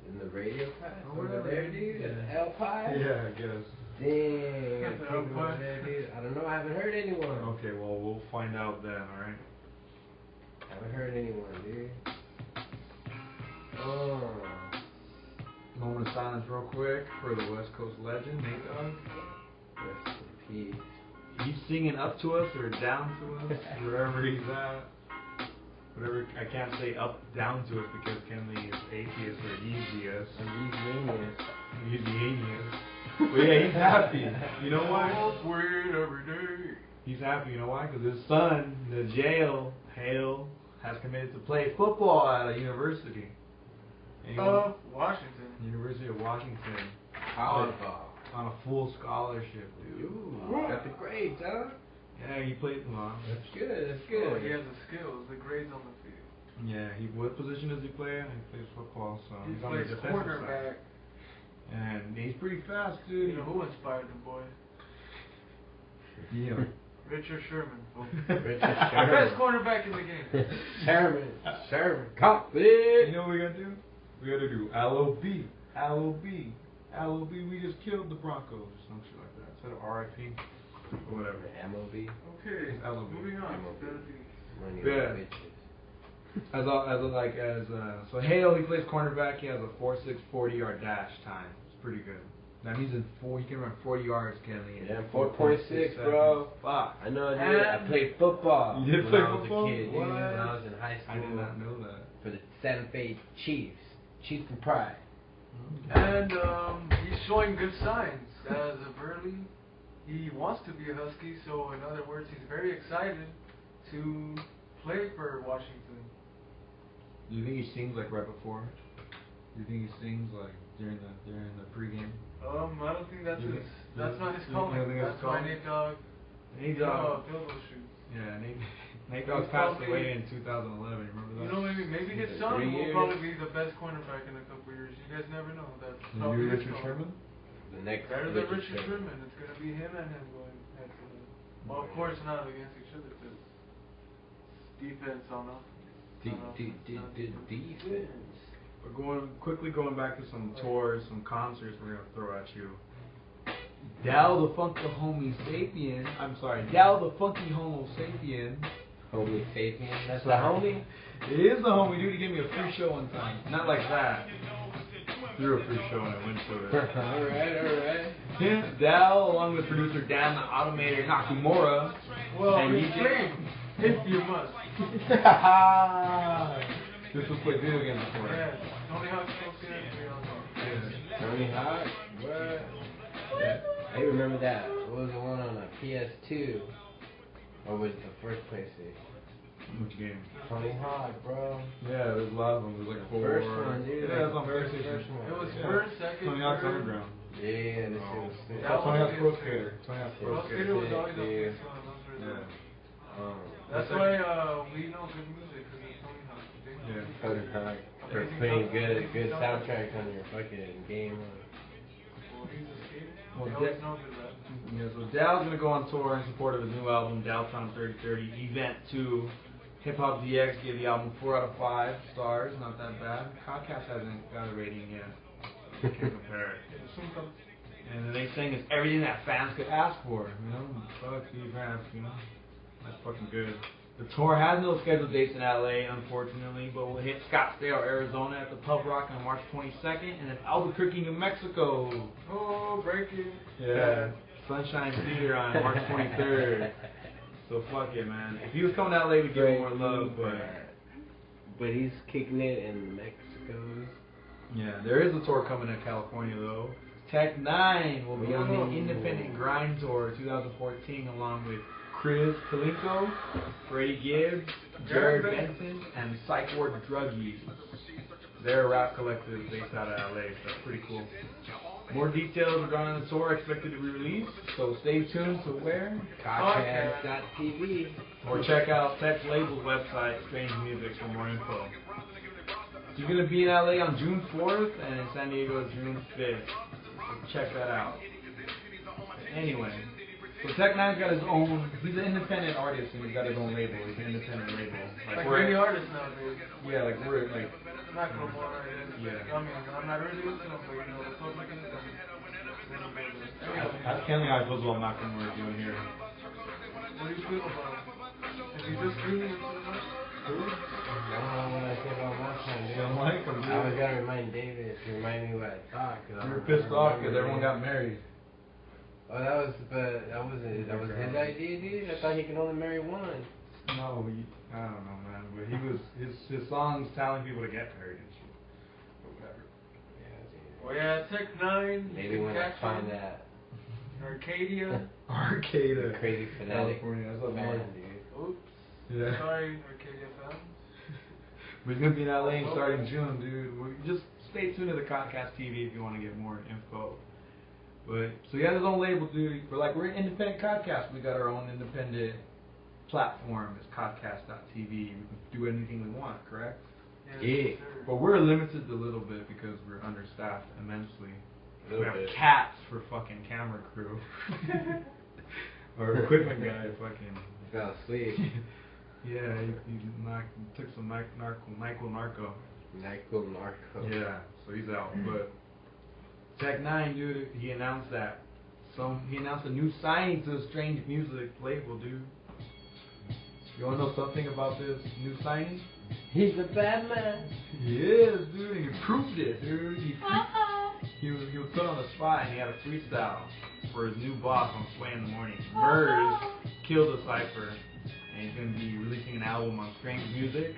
In the radio class Oh, over whatever. there, dude. At Yeah. the L Pie. Yeah, I guess. Dang. At the I L think Pie. over there, dude. I don't know. I haven't heard anyone. Okay, well, we'll find out then, alright? I haven't heard anyone, dude. Oh. Moment of silence real quick for the West Coast legend, Nate Dogg. Rest in peace. He's singing up to us or down to us, wherever he's at. Whatever, I can't say up, down to us because Kenley is atheist or Yeezius. I'm genius. Yeezianius. But yeah, he's happy. You know why? Wait every day. He's happy, you know why? Because his son, the jail, Hale, has committed to play football at a university. And he wants- Washington. University of Washington. College ball. On a full scholarship, dude. Ooh, got the grades, huh? Yeah, he played, well, That's good. That's Oh, good. he has the skills, the grades on the field. yeah, what position does he play? He plays football, so He he's on the plays defensive cornerback. side. And he's pretty fast, You dude. know who inspired the boy? Yeah. Richard Sherman. folks. Richard Best Sherman. cornerback in the game. Sherman. Sherman. Cop You it. know what we gotta do? We gotta do LOB, LOB, LOB. We just killed the Broncos or some shit like that. Instead of RIP or whatever. MOB. Okay, It's LOB. moving on. MOB. Money Yeah. on bitches. So Hale, he plays cornerback. He has a 4.6 40-yard dash time. It's pretty good. That means in he can run 40 yards, Kelly. Yeah, 4.6, bro. Fuck. I know, dude. I played football. You did when play I was football? a kid, dude, What? when I was in high school. I did not know that. For the Santa Fe Chiefs. Chiefs and pride. And he's showing good signs as of early. He wants to be a Husky, so in other words, he's very excited to play for Washington. Do you think he sings like right before? Do you think he sings like during the pregame? I don't think that's You his. think- That's not his you calling. think that's That's why calling? Nate Dogg. Nate Dogg. Filled those shoes. Yeah, Nate Dogg passed away in 2011. Remember that? You know, maybe his Is it son 3 will years? probably be the best cornerback in a couple years. You guys never know. That's The probably new his Richard calling. Sherman? The next Better than Richard Sherman. It's gonna be him and him going head to head. Well, of course not against each other because defense on offense. Defense. But going back to some tours, some concerts we're gonna throw at you. Dal the Funky Homo Sapien. I'm sorry, Dal the Funky Homo Sapien. Homie Sapien. That's the homie? It is the homie, dude. He gave me a free show one time. Not like that. Threw a free show and I went to it. Alright. Him, Dal, along with producer Dan the Automator Nakamura. Well, and reclaim if you must. This was play video games before. Yeah, Tony Hawk's supposed to be on there. Yeah. Tony Hawk? What? Yeah. I remember that. What was the one on a PS2? Or was it the first PlayStation? Which game? Tony Hawk, bro. Yeah, there's a lot of them. There's like The 4. first one, dude. Yeah, it was on First PlayStation. one. It was Yeah. first, second, Tony Hawk's third. Underground. Yeah, this shit was sick. That Tony Hawk's was Pro good. Skater. Tony Hawk's Pro Pro Skater. Skater was always the Yeah. best one. Those were Yeah. the- That's why we know good music because it's Tony Hawk. Yeah. Tony Hawk. For putting good soundtracks on your fucking game. Well, he's a skater. Well, He always knows good rap. Yeah, so Dal's gonna go on tour in support of his new album, Daltown 3030 Event 2. Hip Hop DX gave the album 4 out of 5 stars, not that bad. Podcast hasn't got a rating yet. Can't compare it. And then they saying it's everything that fans could ask for, you know? Fuck Steve Rams, you know? That's fucking good. The tour has no scheduled dates in LA, unfortunately, but will hit Scottsdale, Arizona at the Pub Rock on March 22nd, and then Albuquerque, New Mexico. Oh, breaking. Yeah. Sunshine Theater on March 23rd. So fuck it, man. If he was coming to LA, we'd give him more love, But he's kicking it in Mexico. yeah, there is a tour coming to California though. Tech 9 will be on Ooh. the Independent Grind Tour 2014 along with Chris Kalinko, Freddie Gibbs, Jared Benson, and Psych Ward Druggies. They're a rap collective based out of LA, so that's pretty cool. More details regarding the tour are expected to be released, so stay tuned to where? Podcast.tv. Or check out Tech's label's website, Strange Music, for more info. He's going to be in LA on June 4th and in San Diego June 5th. So check that out. Anyway, so Tech Nine's got his own, he's an independent artist and he's got his own label. He's an independent label. Like we're- many artists nowadays. Yeah, like we're like, Not Lamar, Yeah. I mean, I'm not really listening, but you know, the public is I can't think how I feel about Malcolm we're doing here. What do you feel about it? Is he just screaming into the mic? I don't know what I say about my son, dude. You don't like him, dude. I always gotta remind David to remind me what I thought. You were pissed off because everyone got married. Oh, that wasn't, that was his idea, dude? I thought he could only marry one. No, I don't know, man. But he was his songs telling people to get married and shit. But whatever. Well, yeah, Tech 9. Maybe you when can I catch find him. that Arcada. Arcadia. crazy fanatic California, that's up fan, north. dude. Oops. Yeah. Sorry, Arcadia fans. But he's gonna be in LA starting June, dude. Just stay tuned to the Podcast TV if you want to get more info. But so he has his own label, dude. We're an independent podcast. We got our own independent platform. It's Podcast.tv. We can do anything we want, correct? Yeah. sir. But we're limited a little bit because we're understaffed immensely. We Little have bit. cats for fucking camera crew. Our equipment guy fucking. Fell asleep. Yeah, he took some narco. Narco. Yeah, so he's out. But Tech Nine, dude, he announced that he announced a new signing to the Strange Music label, dude. You wanna know something about this new signing? He's a bad man. He is, dude. He proved it, dude. He was put on the spot and he had a freestyle for his new boss on Sway in the Morning. Murs killed the cipher, and he's gonna be releasing an album on Strange Music.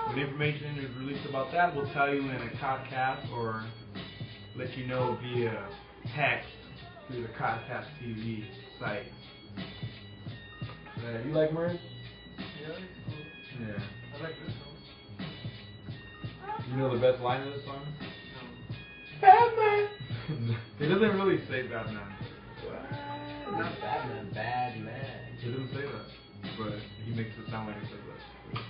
When information is released about that, we'll tell you in a podcast or let you know via text through the Podcast TV site. You like Murs? Yeah, it's cool. Yeah. I like this song. You know the best line of the song? Batman. It doesn't really say Batman. Not Batman, bad man. He doesn't say that, but he makes it sound like he says that.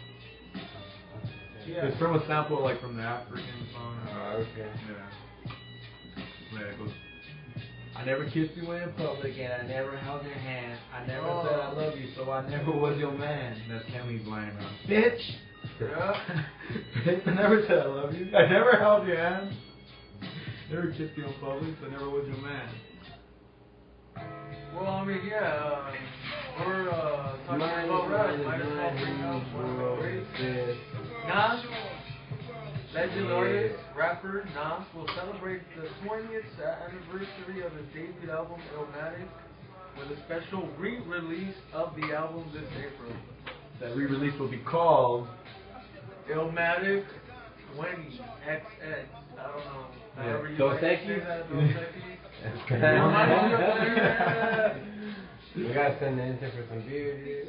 Yeah. It's from a sample, like from the African song. Oh, okay. Yeah. Yeah, it goes. I never kissed you in public, and I never held your hand. I never said I love you, so I never was your man. That's Kenley's line, bitch. Yeah. Bitch, I never said I love you. I never held your hand. Never kissed you in public, so I never was your man. Well, I mean, yeah, we're talking about rap. Might as well bring up one of the greats. Nas, legend artist, rapper Nas will celebrate the 20th anniversary of his debut album Illmatic with a special re-release of the album this April. That re-release will be called Illmatic 20XX. I don't know. However you Dos like to Equis? say that, Dos Equis. We gotta send the intern for some beer, dude.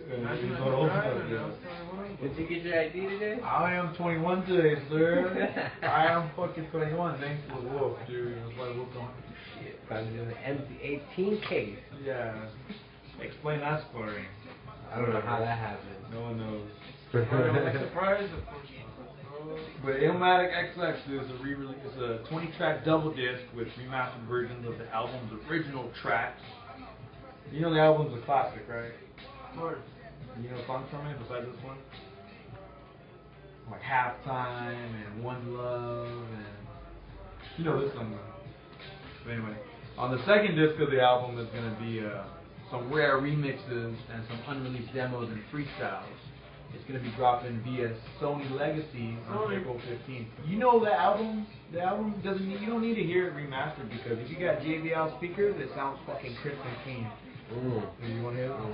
Did you get your ID today? I am 21 today, sir. I am fucking 21, thanks to the wolf, dude. That's why wolf on. Shit, found you in an empty 18 case. Yeah. Explain that story. I don't know how that happened. No one knows. Surprise, of course. But Illmatic XX is a re-release. It's a 20-track double disc with remastered versions of the album's original tracks. You know the album's a classic, right? Of course. You know songs from it besides this one? Like Halftime and One Love and you know this song though. But anyway, on the second disc of the album is going to be some rare remixes and some unreleased demos and freestyles. It's going to be dropping via Sony Legacy on April 15th. You know the album doesn't need, you don't need to hear it remastered because if you got JBL speakers, it sounds fucking crisp and clean. Do you want to hear it? I'm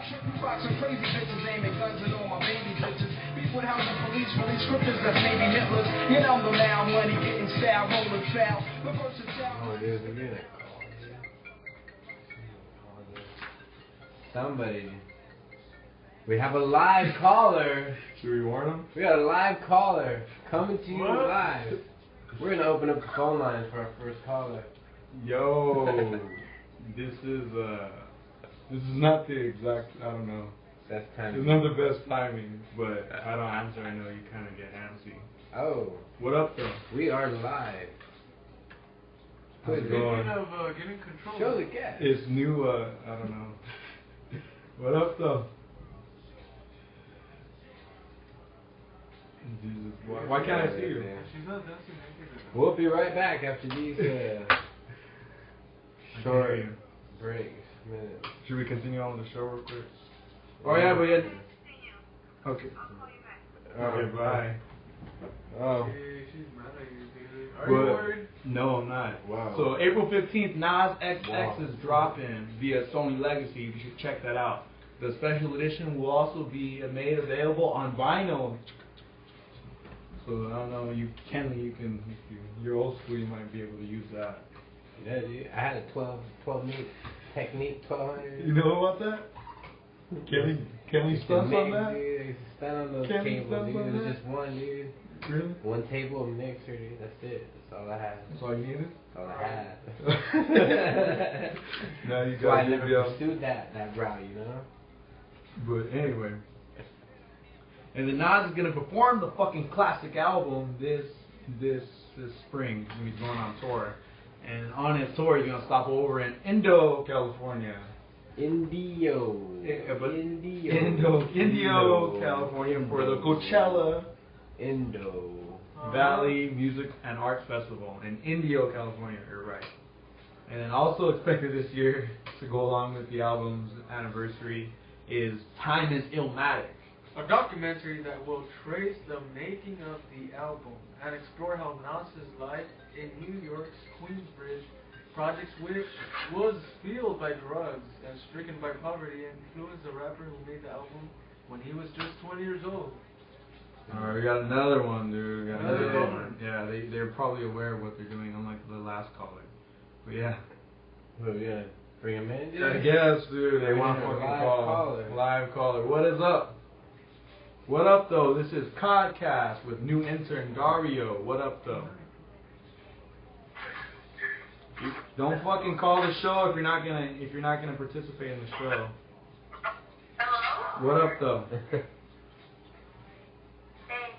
tripping rocks and crazy bitches aiming guns and all my baby bitches. Beef with housing police, release scriptures that's maybe Hitler's. You know the now money getting style, rolling foul. The versatile. Oh, there's again. Somebody. We have a live caller. Should we warn them? We got a live caller coming to you What? live. We're gonna open up the phone line for our first caller. Yo, this is not the exact. I don't know. That's time. It's not the best timing, but if I don't answer, I know you kind of get antsy. Oh, What up, though? we are live. How's it going? Getting control. Show the cat. It's new. I don't know. What up, though? Jesus, why can't I see you? She's not dancing naked. We'll be right back after these short Okay. breaks. Minutes. Should we continue on with the show real quick? Oh yeah, but yeah. Okay. Okay, bye. Oh. Hey, she's mad at you, dude. Are But- you worried? No, I'm not. Wow. So April 15th, Nas XX Wow. is dropping via Sony Legacy. You should check that out. The special edition will also be made available on vinyl. So I don't know, Kenley, you can, if you're old school, you might be able to use that. Yeah, dude. I had a 12 meat technique 1200. You know about that? Kenley stunts on that? Dude, I used to stand on those Can we tables, stand dude. on It was that? just one, dude. Really? One table, a mixer, dude. That's it. That's all I had. That's all you needed? That's all I had. Now you That's why I got never JBL. pursued that route, you know? But anyway. And then Nas is gonna perform the fucking classic album this spring when he's going on tour. And on his tour he's gonna stop over in Indo, California. Indio, Yeah, but Indio, Indio, California for the Coachella Indo Valley Music and Arts Festival in Indio, California. You're right. And then also expected this year to go along with the album's anniversary is Time is Illmatic. A documentary that will trace the making of the album and explore how Nas's life in New York's Queensbridge projects, which was fueled by drugs and stricken by poverty, influenced the rapper who made the album when he was just 20 years old. Alright, we got another one, dude. We got Another another one. one. Yeah, they're probably aware of what they're doing, unlike the last caller. But yeah. Oh yeah, bring him in. I guess, dude. They want to Live fucking call. caller. Live caller. What is up? What up, though? This is Codcast with new intern Dario. What up, though? Don't fucking call the show if you're not gonna participate in the show. Hello? What up, though? Hey,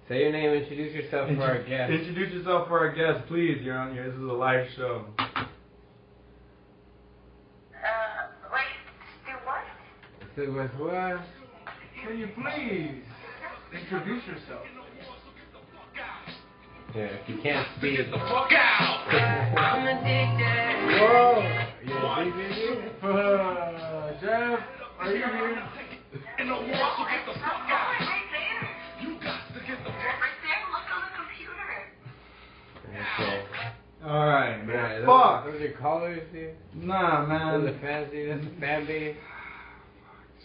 Say your name. Introduce yourself for our guest. Introduce yourself for our guest, please. You're on here. This is a live show. wait, do what? Say with what? Can you please introduce yourself? Yeah, if you can't speak. I'm addicted. Whoa! You're addicted? Jeff, are you here? In the wall, so get the fuck out. Right there. You got to get the fuck right there. Look on the computer. Okay. Alright, Yeah, man. those, Fuck! those are callers, dude. Nah, man. Those are fans, dude. That's a fan base.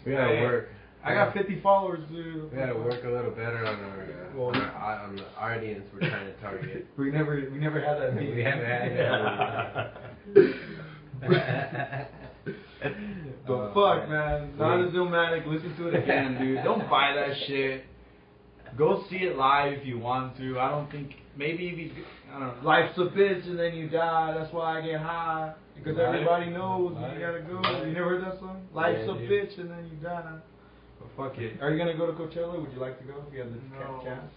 We gotta Hey, work. I got 50 followers, dude. We gotta work a little better on on the audience we're trying to target. We never had that meeting. We haven't had that. But fuck, man. Not as Illmatic. Listen to it again, dude. Don't buy that shit. Go see it live if you want to. I don't think. Maybe if you, I don't know. Life's a bitch and then you die. That's why I get high. Because everybody knows you gotta go. You never heard that song? Life's a bitch and then you die. But fuck it. Are you gonna go to Coachella? Would you like to go if you have the chance?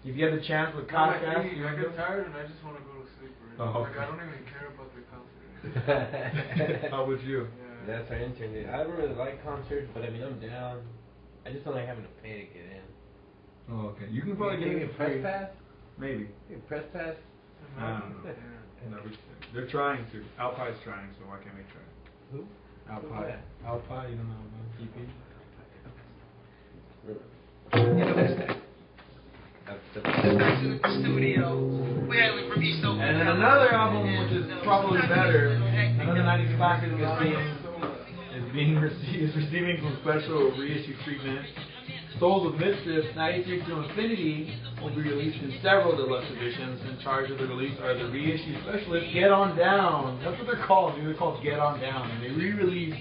If you have the chance with Comcast, you I wanna get go? tired and I just want to go to sleep. Right? Oh, Like okay. I don't even care about the concert. How would you? Yeah. That's our intern, dude. I don't really like concerts, but I mean, I'm down. I just don't like having to pay to get in. Oh, okay. You can probably Can get you it press free. pass? Maybe. You can press pass? No, they're trying to. Alpine's trying, so why can't we try? Who? Alpine. Alpine, you don't know about EP? And then another album, which is probably better, another 90s classic is receiving some special reissue treatment. Souls of Mischief, 93 to Infinity, will be released in several deluxe editions. In charge of the release are the reissue specialists, Get On Down. That's what they're called, dude. They're called Get On Down. And they re-release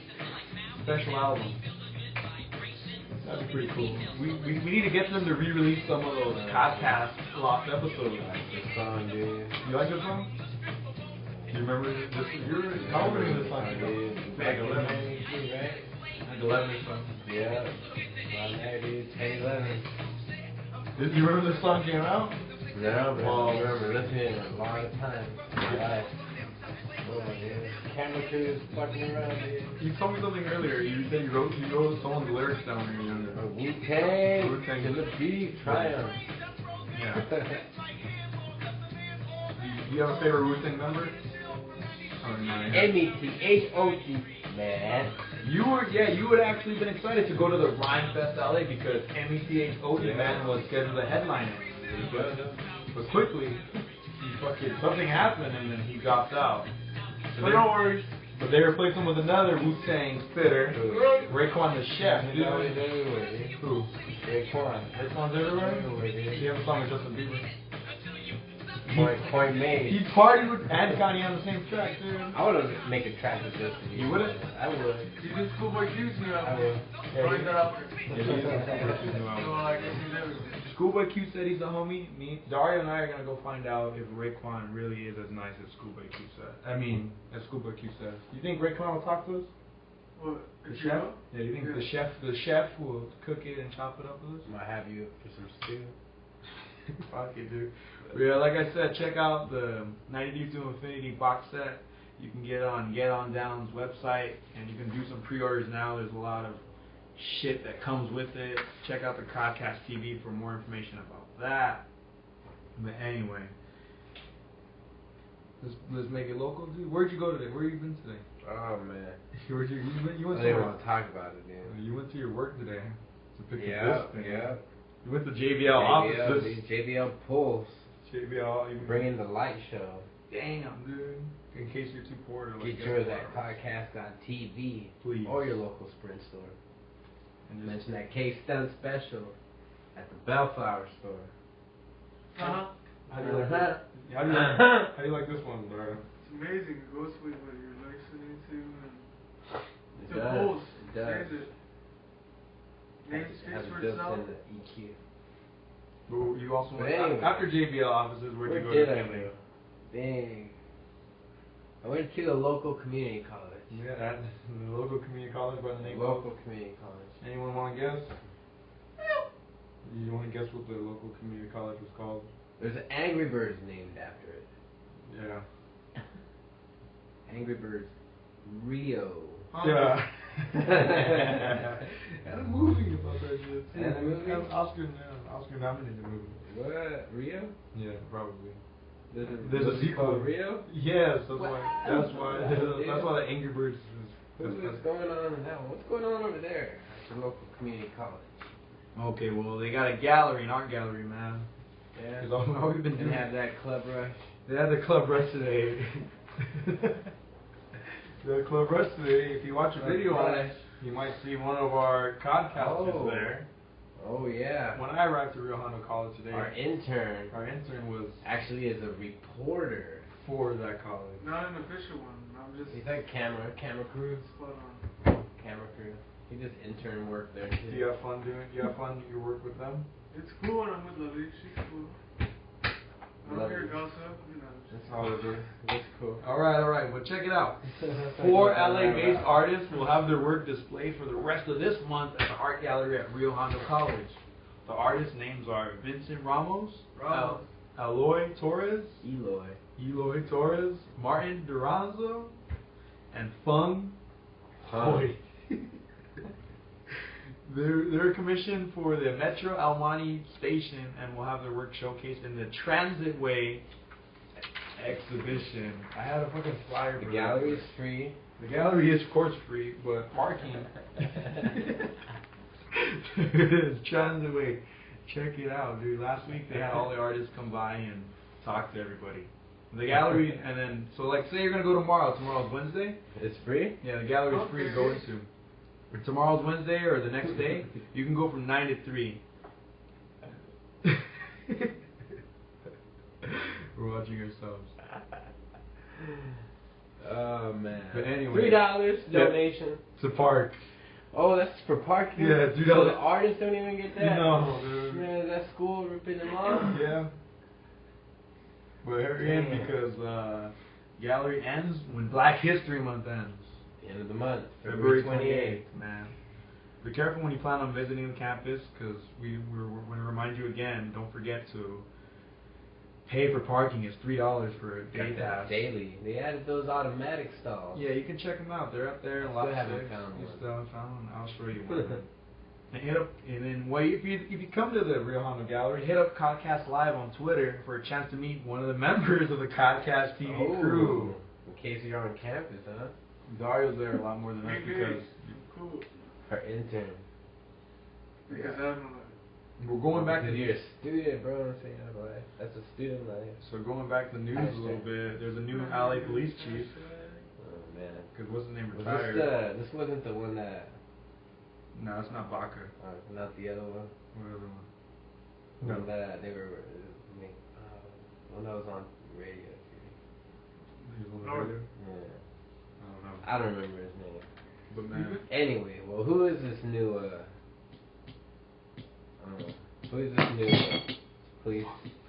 special albums. That'd be pretty cool. We need to get them to re-release some of those podcast lost episodes. This song, dude. You like this song? Do you remember this? How old are you this song? Back Like in 11. 92, right? Like 11 or something. Yeah. Around there, dude. 10, 11. Did you remember this song came out? No, but Well, I remember listening a lot of times in my life. Oh, dude. Camera crews fucking around, dude. You told me something earlier. You said you wrote someone's lyrics down when you were younger. Wu-Tang. Wu-Tang. To the beat. Triumph. Yeah. Do you have a favorite Wu-Tang member? Oh, no. M-E-T-H-O-T. Man. You would actually been excited to go to the Rhyme Fest LA because METHOD Man was scheduled to headline it. But quickly, something happened and then he dropped out. But don't worry. But they replaced him with another Wu-Tang spitter, Raekwon the Chef. He's always everywhere, dude. Who? Raekwon. Raekwon's everywhere? Everywhere, dude. He has a song with Justin Bieber. Point made. He partied with and Kanye on the same track, dude. I would make a track with Justin Bieber. You wouldn't? I would. You did Schoolboy Q's new I album. would. Throwing that out there. Yeah, So I guess he's everywhere. Schoolboy Q said he's a homie. Me, Dario and I are gonna go find out if Raekwon really is as nice as Schoolboy Q said. I mean, as Schoolboy Q says. You think Raekwon will talk to us? Well, The if chef? you Yeah, you think Yeah. the chef will cook it and chop it up with us? Might have you for some stew. Fuck it, dude. Yeah, like I said, check out the 90 to Infinity box set. You can get on Down's website, and you can do some pre-orders now. There's a lot of shit that comes with it. Check out the Codcast TV for more information about that. But anyway, let's make it local, dude. Where'd you go today? Where you been today? Oh man. You went I didn't somewhere. want to talk about it, dude. You went to your work today to pick Yeah, up this thing. yeah. You went to JBL offices. dude, JBL Pulse. JBL. You Bringing the light show. Damn, dude. In case you're too poor to like Get yours at podcast.tv. Please. Or your local Sprint store. And just Mention that K-Stunt special at the Bellflower store. Uh-huh. How do you like Uh-huh. this? How do you like this one, bro? It's amazing. It goes with what you're listening to. And It the does. pulse. It does. Says it. Name speaks Has for built itself. in the EQ. But you also But went anyway. after JBL offices. Where'd you go Where to? did I go? Dang. I went to a local community college. Yeah, at the local community college by the name Local community college. of. Anyone want to guess? You want to guess what the local community college was called? There's an Angry Birds named after it. Yeah. Angry Birds Rio. Yeah. And a movie about that shit. And a movie? Oscar nominated movie. What? Rio? Yeah, probably. There's There's a movie sequel. called Rio? Yes, that's Wow. why. That's why. Wow. That's why the Angry Birds is. What's going on in that one? What's going on over there at the local community college? Okay, well they got a gallery, an art gallery, man. Yeah. 'Cause all we've been They doing. have that Club Rush. They had the Club Rush today. The Club Rush today. If you watch a Club video on Rush. it, you might see one of our codcasters Oh. there. Oh yeah. When I arrived to Rio Hondo College today, Our intern our intern was actually is a reporter. for that college. Not an official one. I'm just He's like camera crew. spot on. Camera crew. He just intern work there Do too. you have fun doing? You have fun? You work with them? It's cool when I'm with Lily. She's cool. I don't Love hear it. gossip. You know. That's all we do. It's cool. All right. Well, check it out. 4 LA-based artists will have their work displayed for the rest of this month at the art gallery at Rio Hondo College. The artists' names are Vincent Ramos, Ramos. Aloy Torres, Eloy. Torres, Martin Duranzo, and Fung Hoi. They're commissioned for the Metro Almani station and will have their work showcased in the Transitway exhibition. I had a fucking flyer. The for gallery that. is free. The gallery is of course free, but parking. It's Transitway. Check it out, dude. Last week they had all the artists come by and talk to everybody. The gallery, and then so like say you're gonna go tomorrow. Tomorrow's Wednesday. It's free? Yeah, the gallery's free to go into. If tomorrow's Wednesday or the next day, you can go from 9 to 3. We're watching ourselves. Oh man. But anyway. $3 donation. It's a park. Oh, that's for parking? Yeah, $3. So the artists don't even get that? No, dude. Man, that school ripping them off? Yeah. But hurry in because gallery ends when Black History Month ends. End of the month. February 28th, man. Be careful when you plan on visiting the campus because we're going to remind you again, don't forget to pay for parking. It's $3 for a day Got that pass. daily. They added those automatic stalls. Yeah, you can check them out. They're up there in I Lot still haven't 6. found You one. still haven't found one? I'll show you one. And hit up, and then if you come to the Rio Hondo Gallery, hit up Codcast Live on Twitter for a chance to meet one of the members of the Codcast TV crew. In case you're on campus, huh? Dario's there a lot more than us because Cool. Our intern. Because I don't know. we're going back to Because you're a student, bro. I'm saying that life. That's a student life. So going back to the news a little bit, there's a new LA police chief. Oh man. Because what's the name Was retired? this wasn't the one that, No, it's not Baca. not the other one. What other one? The No. one that they were, one that was on radio. He was on the Lord. radio? Yeah. I don't know. I don't remember his name. But man, Anyway, well, who is this new,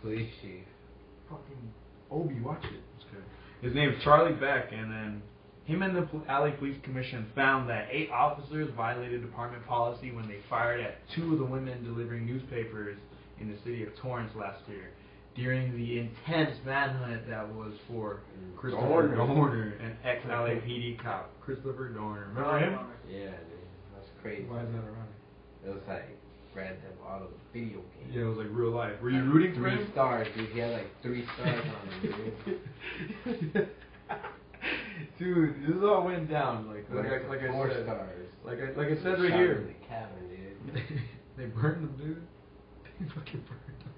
police chief? fucking Obi, watch it. It's good. His name's Charlie Beck, and then him and the LA Police Commission found that 8 officers violated department policy when they fired at 2 of the women delivering newspapers in the city of Torrance last year during the intense manhunt that was for Christopher Dorner, an ex-LAPD cop. Christopher Dorner. Remember him? Yeah, dude. That's crazy. Why is that ironic? It was like Grand Theft Auto video game. Yeah, it was like real life. Were you rooting for 3 him? stars, dude. He had like 3 stars on him, dude. Dude, this is all went down. Like I 4 said. stars. Like I said Shot right him here. in the cabin, dude. They burned him, dude. They fucking burned him.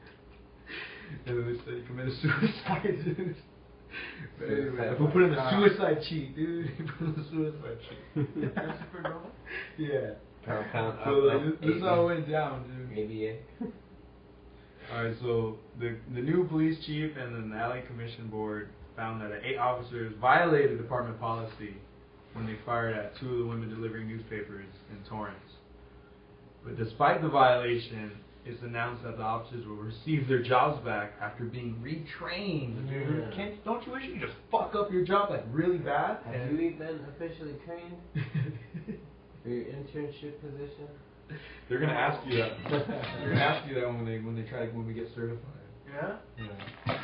And then they said he committed suicide, dude. But anyway, we'll put in the suicide cheat, dude. Put in the suicide cheat. Christopher Nolan? Yeah. Pound, So like, this is how it went down, dude. ABA. Alright, so the new police chief and then the LA Commission Board found that 8 officers violated department policy when they fired at 2 of the women delivering newspapers in Torrance. But despite the violation, it's announced that the officers will receive their jobs back after being retrained. Dude, don't you wish you could just fuck up your job like really bad? Have you been officially trained for your internship position? They're gonna ask you that. They're gonna ask you that when we get certified. Yeah? Yeah.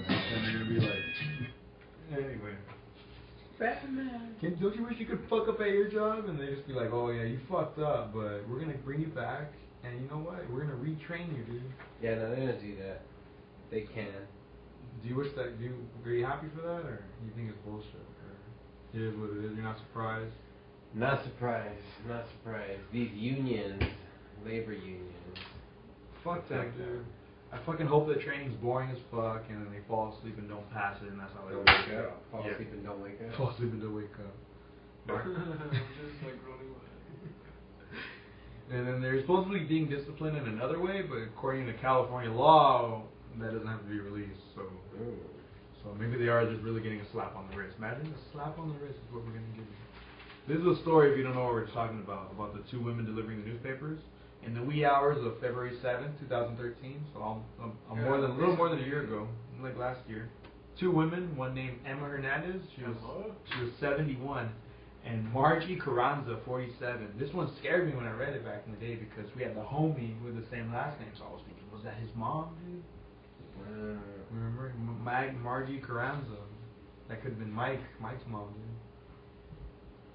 And they're gonna be like, anyway. Batman. Don't you wish you could fuck up at your job? And they just be like, oh yeah, you fucked up, but we're gonna bring you back, and you know what? We're gonna retrain you, dude. Yeah, no, they're gonna do that. They can. Do you wish that? Are you happy for that, or you think it's bullshit? Or it is what it is. You're not surprised. Not surprised. Not surprised. These unions, labor unions. Fuck that, dude. I fucking hope that training's boring as fuck, and then they fall asleep and don't pass it, and that's how they Don't wake wake up. up. Fall asleep and don't wake up. Fall asleep and don't wake up. Just like Rolling Wood. And then they're supposedly being disciplined in another way, but according to California law, that doesn't have to be released. So maybe they are just really getting a slap on the wrist. Imagine a slap on the wrist is what we're gonna give you. This is a story, if you don't know what we're talking about the 2 women delivering the newspapers in the wee hours of February 7th, 2013. So a little more than a year ago, like last year. 2 women, one named Emma Hernandez, she was 71, and Margie Carranza, 47. This one scared me when I read it back in the day because we had the homie with the same last name, so I was thinking, was that his mom, dude? Remember? Margie Carranza. That could have been Mike's mom, dude.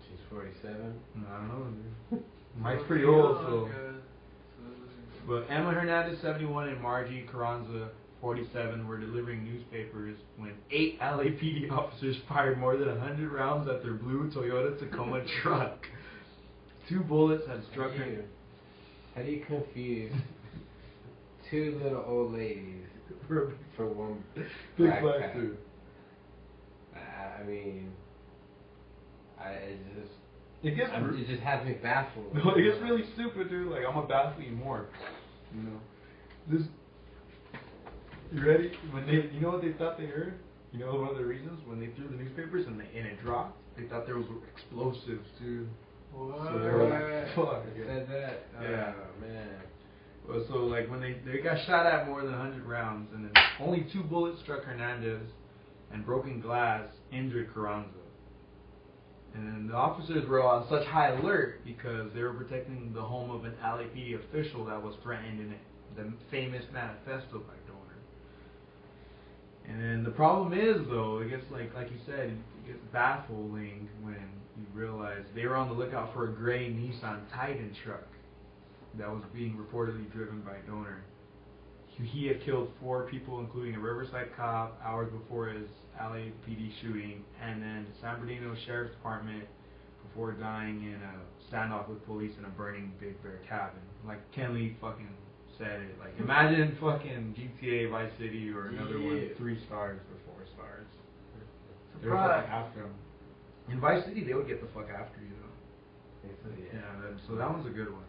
She's 47. I don't know, dude. Mike's pretty old, so. But Emma Hernandez, 71, and Margie Carranza, 47, were delivering newspapers when 8 LAPD officers fired more than 100 rounds at their blue Toyota Tacoma truck. 2 bullets had struck her. How do you confuse 2 little old ladies for one big black black guy? dude? I mean, It just has me baffled. No, it gets really stupid, dude. Like, I'm gonna baffle you more. You know, this. You ready? You know what they thought they heard? You know one of the reasons when they threw the newspapers and it dropped. They thought there was explosives, dude. What? So they were like, fuck. They said that. Yeah. Oh man. Well, so like when they got shot at more than 100 rounds, and then only 2 bullets struck Hernandez, and broken glass injured Carranza. And then the officers were on such high alert because they were protecting the home of an LAPD official that was threatened in the famous manifesto by Donor. And then the problem is, though, it gets like you said, it gets baffling when you realize they were on the lookout for a gray Nissan Titan truck that was being reportedly driven by Donor. He had killed 4 people, including a Riverside cop, hours before his LAPD shooting, and then the San Bernardino Sheriff's Department before dying in a standoff with police in a burning Big Bear cabin. Like Ken Lee fucking said it. Like, imagine fucking GTA Vice City or another one, 3 stars or 4 stars. They were fucking after him. In Vice City, they would get the fuck after you, though. So that one's a good one.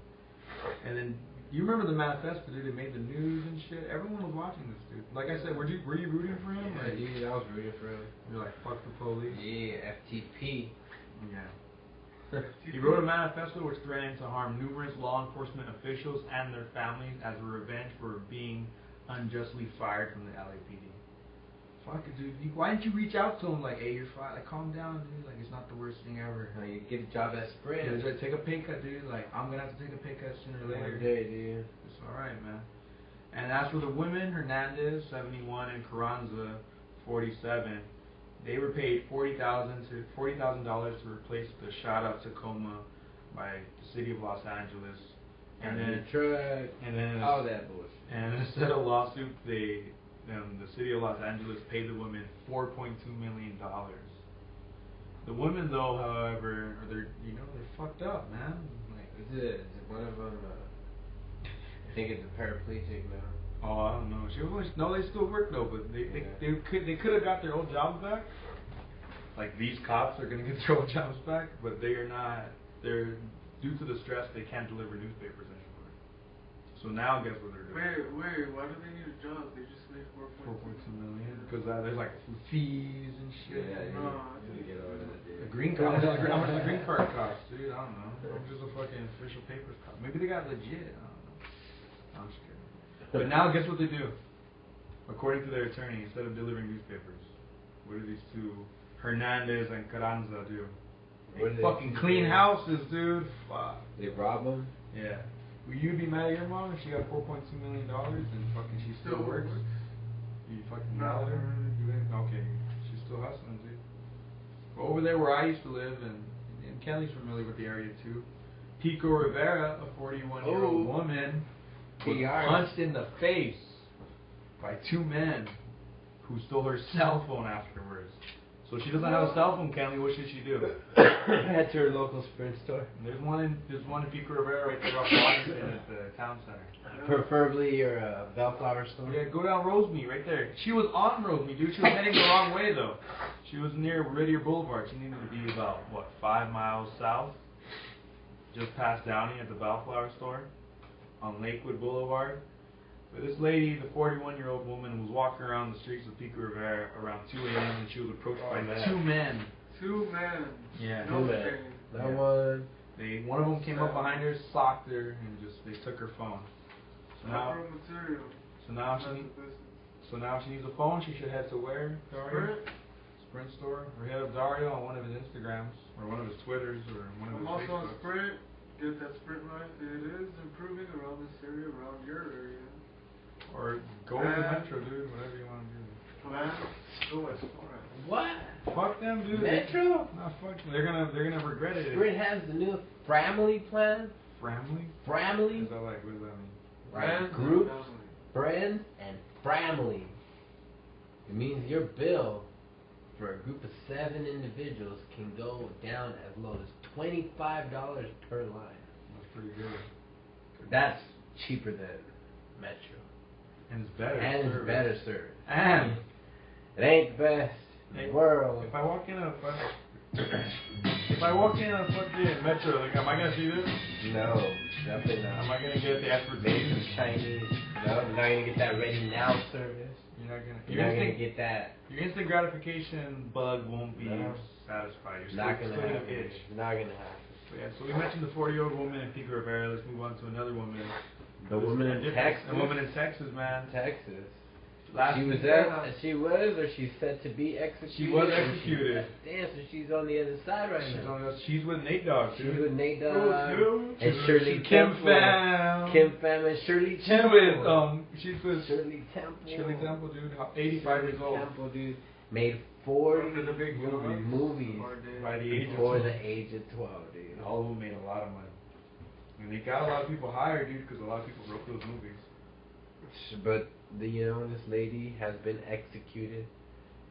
And then, you remember the manifesto, dude? It made the news and shit. Everyone was watching this, dude. Like I said, were you rooting for him? Yeah, dude, I was rooting for him. You're like, fuck the police. Yeah, FTP. Yeah. He wrote a manifesto which threatened to harm numerous law enforcement officials and their families as a revenge for being unjustly fired from the LAPD. Fuck it, dude. Why didn't you reach out to him like, hey, you're fired? Like, calm down, dude. Like, it's not the worst thing ever. Like, you get a job at Sprint. Yeah, just take a pay cut, dude. Like, I'm gonna have to take a pay cut sooner or later. One day, dude. It's alright, man. And as for the women, Hernandez, 71, and Carranza, 47, they were paid $40,000 to replace the shot-up Tacoma by the city of Los Angeles, And and then Detroit, and then all that bullshit. and instead of lawsuit, the city of Los Angeles paid the women $4.2 million. The women, though, however, they're fucked up, man. Like, Is it one of them? I think it's a paraplegic now. oh, I don't know. They still work though, but they could have got their old jobs back. Like these cops are gonna get their old jobs back, but they are not. They're due to the stress, they can't deliver newspapers anymore. So now, guess what they're doing? Wait, why do they need a job? They just made 4.2 million because there's like fees and shit. Yeah, No, you get all that, dude. A green card. How much does a green card cost, dude? I don't know. How much does a fucking official papers cost? Maybe they got legit. I don't know. I'm just kidding. But now, guess what they do? According to their attorney, instead of delivering newspapers, what do these two, Hernandez and Carranza, do? What do they Fucking do? clean houses, dude. Fuck. They rob them? Yeah. Will you be mad at your mom if she got $4.2 million and fucking she still works? You fucking mad at her? Okay. She's still hustling, dude. But over there where I used to live, and Kelly's familiar with the area too, Pico Rivera, a 41-year-old woman, was PR. punched in the face by two men who stole her cell phone afterwards. So she doesn't have a cell phone, Kelly. What should she do? Head to her local Sprint store. There's one in Pico Rivera right there off Washington at the town center. Preferably your Bellflower store. Yeah, go down Rosemead right there. She was on Rosemead, dude. She was heading the wrong way though. She was near Whittier Boulevard. She needed to be about 5 miles south, just past Downey at the Bellflower store on Lakewood Boulevard. But this lady, the 41-year-old woman, was walking around the streets of Pico Rivera around 2 a.m. and she was approached by two men. Two men. Yeah. No Two men. shame. That Yeah. one. One of them came up behind her, socked her, and they took her phone. So now, Proper material. so now That's she the needs. business. So now if she needs a phone, she should head to where? Dario? Sprint store. Or hit up Dario on one of his Instagrams, or one of his Twitters, or one of I'm his also on Facebooks. Sprint. Get that Sprint life. It is improving around this area, around your area. Or go with the Metro, dude, whatever you want to do. Plan. Go as far as. What? Fuck them, dude. Metro? Nah, fuck them. They're gonna regret it. Sprint has the new family plan. Family? Family. What does that mean? Like groups, friends, and family. It means your bill for a group of 7 individuals can go down as low as $25 per line. That's pretty good. That's cheaper than Metro. And it's better. And it's service. better service. And It ain't the best in Hey, the world. if I walk in a fucking Metro, like, am I gonna see this? No, definitely Am not. I gonna get the Maybe expertise? some Chinese. No, you're not gonna get that ready now service. You're not gonna. You're not gonna get that. Your instant gratification bug won't be No. satisfied. You're Not still gonna gonna happen. itch. Not gonna happen. So yeah, so we mentioned the 40-year-old woman in Pico Rivera. Let's move on to another woman. The woman in Texas. The woman in Texas, man. Texas. Last She was week- or she's set to be executed. She was or executed. Damn, so she's on the other side right She's, now. she's with Nate Dogg, She's dude. with Nate Dogg dude. and She's Shirley with Kim Temple. Pham. Kim Pham and Shirley She's Temple. with Shirley Temple. Shirley Temple, dude. 85 years old. Temple, dude, made 40 After the big movies By the age of before 12. the age of 12, dude. All of them made a lot of money. And they got a lot of people hired, dude, because a lot of people wrote those movies. But this lady has been executed.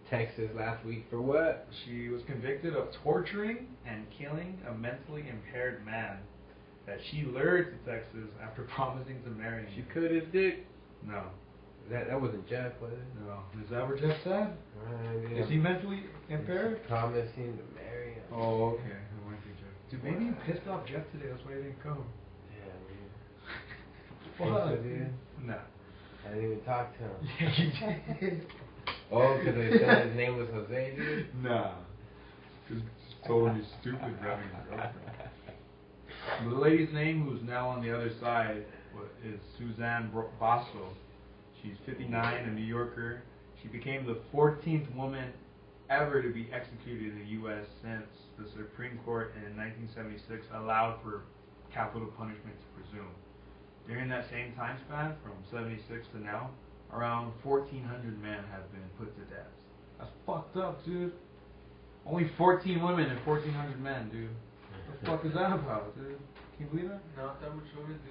Texas last week for what? She was convicted of torturing and killing a mentally impaired man that she lured to Texas after promising to marry him. She cut his dick. No. That wasn't Jeff, was it? No. Is that what Jeff said? Yeah. Is he mentally impaired? Promising to marry him. Oh, okay. It might be Jeff. Dude, maybe you pissed off Jeff today. That's why he didn't come. Yeah, man. Fuck. So, dude, Nah. I didn't even talk to him. Yeah, you did. Oh, because I said his name was Jose, dude? Nah. Just told him he's stupid having a girlfriend. The lady's name, who's now on the other side, is Suzanne Bosco. She's 59, a New Yorker. She became the 14th woman ever to be executed in the U.S. since the Supreme Court in 1976 allowed for capital punishment to presume. During that same time span, from 76 to now, around 1,400 men have been put to death. That's fucked up, dude. Only 14 women and 1,400 men, dude. The fuck is that about, dude? Can you believe that? Not that much women do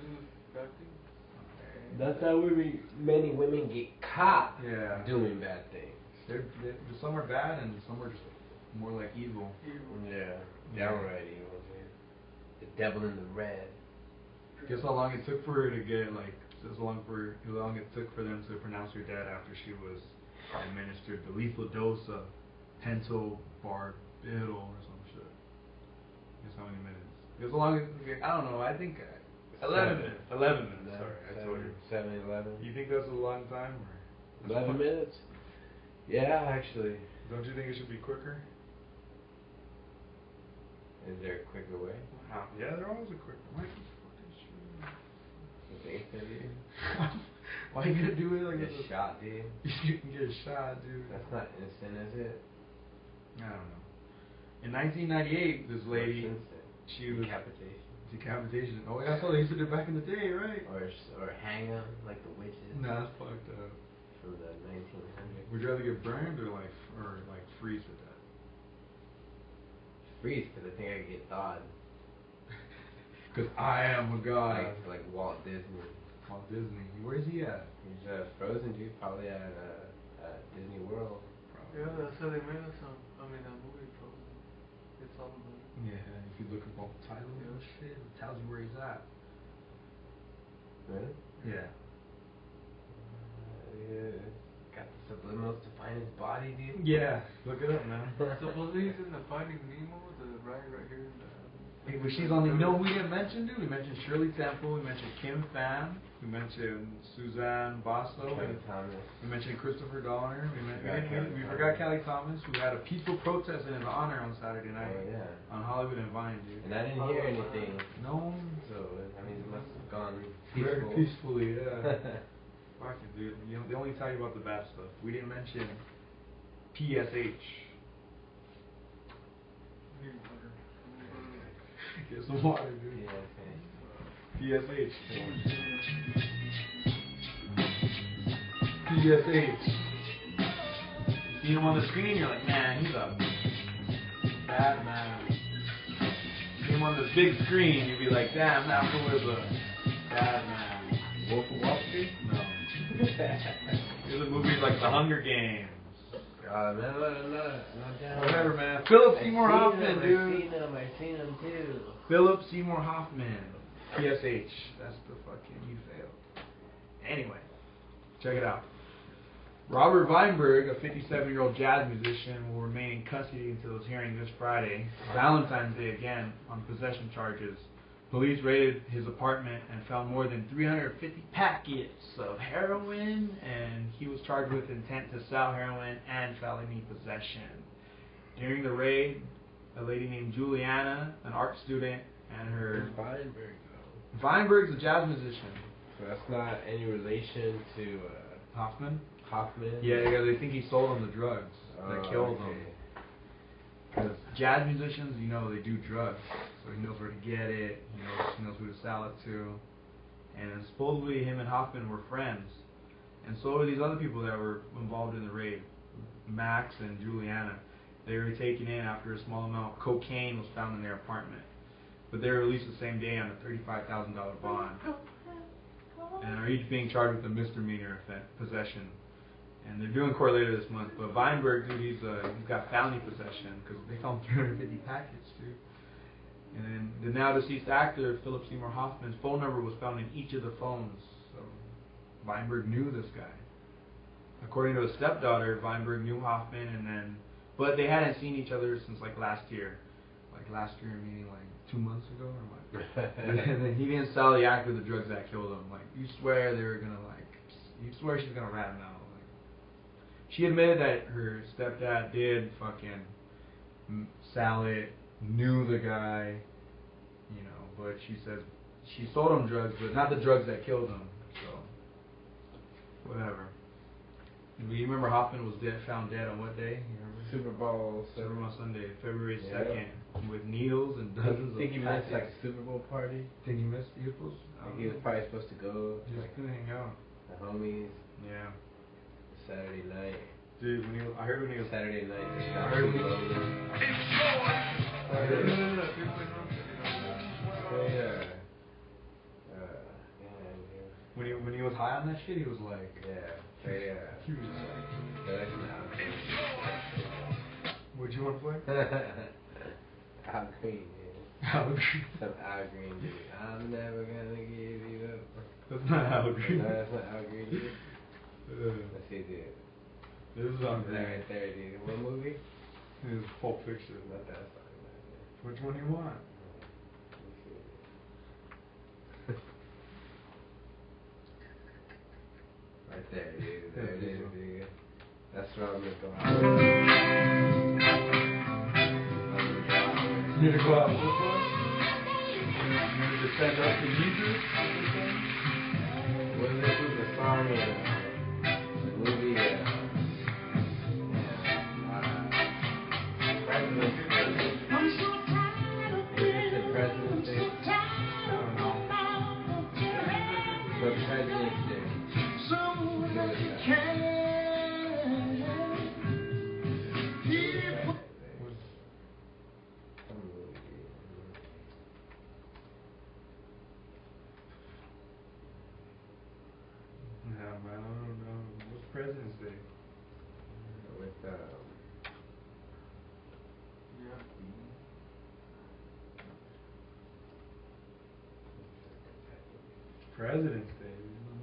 bad things. That's how many women get caught Yeah. doing bad things. Some are bad and some are just more like evil. Yeah, downright evil, dude. The devil in the red. Guess how long it took for her to get like as long it took for them to pronounce her dead after she was administered the lethal dose of pentobarbital or some shit. Guess how many minutes? Guess how long I don't know. I think 11 minutes. 11 minutes. Sorry, I told you. 7-11. You think that's a long time? Or 11 minutes? Yeah, actually. Don't you think it should be quicker? Is there a quicker way? Yeah, there always a quicker. You think so, dude? Why you gonna do it like Get this? shot, dude. You can get shot, dude. That's not instant, is it? I don't know. In 1998, this lady, What's instant? she was Decapitation. Oh, that's how they used to do it back in the day, right? Or hang them like the witches Nah, that's fucked up. from the 1900s. Would you rather get burned or like freeze to death? Freeze, because I think I could get thawed. Cause I am a god. Like Walt Disney. Walt Disney. Where's he at? He's frozen, dude. Probably at Disney World. Yeah, that's how they made us that movie Frozen. It's all about it. Yeah, if you look up all the titles and shit, it tells you where he's at. Really? Yeah. Yeah. Got the subliminals to find his body, dude. Yeah, look it up, man. Supposedly he's in the Finding Nemo, the ride right here in the... Hey, but she's on the. You know who we didn't mention, dude? We mentioned Shirley Temple. We mentioned Kim Pham. We mentioned Suzanne Bosso. Kelly Thomas. We mentioned Christopher Donner. We Kelly forgot Kelly Thomas, who had a peaceful protest in his honor on Saturday night Oh, yeah. on Hollywood and Vine, dude. And I didn't hear anything. No. So, I mean, it must have gone Very peaceful. peacefully, yeah. Fuck it, dude. You know, they only tell you about the bad stuff. We didn't mention PSH. Get some water, dude. Yeah, PSH. PSH. You see him on the screen, you're like, man, he's a bad man. You see him on the big screen, you'd be like, damn, that fool is a bad man. Wolf of Wall Street? No. There's a movie like The Hunger Games. Man, not down. Whatever, man. Philip Seymour Hoffman, dude. I've seen him too. Philip Seymour Hoffman. PSH. That's the fucking, you failed. Anyway, check it out. Robert Weinberg, a 57-year-old jazz musician, will remain in custody until his hearing this Friday, Valentine's Day again, on possession charges. Police raided his apartment and found more than 350 packets of heroin, and he was charged with intent to sell heroin and felony possession. During the raid, a lady named Juliana, an art student, and her... Weinberg, though. Weinberg's a jazz musician. So that's not any relation to Hoffman? Hoffman? Yeah, they think he sold them the drugs that killed him. Because jazz musicians, you know, they do drugs, so he knows where to get it, he knows who to sell it to. And supposedly him and Hoffman were friends. And so were these other people that were involved in the raid, Max and Juliana. They were taken in after a small amount of cocaine was found in their apartment. But they were released the same day on a $35,000 bond. And are each being charged with a misdemeanor possession. And they're doing court later this month. But Weinberg, dude, he's got felony possession because they found 350 packets, dude. And then the now deceased actor, Philip Seymour Hoffman's phone number was found in each of the phones. So Weinberg knew this guy. According to his stepdaughter, Weinberg knew Hoffman, but they hadn't seen each other since like last year. Like last year, meaning like 2 months ago or what? And then he didn't sell the actor the drugs that killed him. Like, you swear they were gonna you swear she's gonna rat him out. She admitted that her stepdad did fucking sell it, knew the guy, you know, but she says she sold him drugs, but not the drugs that killed him, so, whatever. You remember Hoffman was found dead on what day? You remember? Super Bowl Sunday, February 2nd, with needles and dozens of think he missed packets. like a Super Bowl party? Think he missed the Eagles? He was probably supposed to go. Just Like, couldn't hang out. the homies. Yeah. Saturday night. Dude, I heard when he was... Saturday night. I heard when he... No, Yeah. When he was high on that shit, he was like, Yeah. he was like, That's not what'd you want to play? Al Green, dude. Al Green. Some Al Green, dude. I'm never gonna give you up. That's not Al Green. No, that's not Al Green, dude. Let's see, dude. This is on That right there, dude. What movie? This is Pulp Fiction. Not that song, man. Which one do you want? Right there, dude. There it is, dude. That's what I'm gonna go out. You need to go out with this one? You need to stand up to Jesus? What is this with the song in the movie? President's Day. Is it President's Day? I don't know. But President's Day. Yeah, man, I don't know. What's President's Day? With President's Day.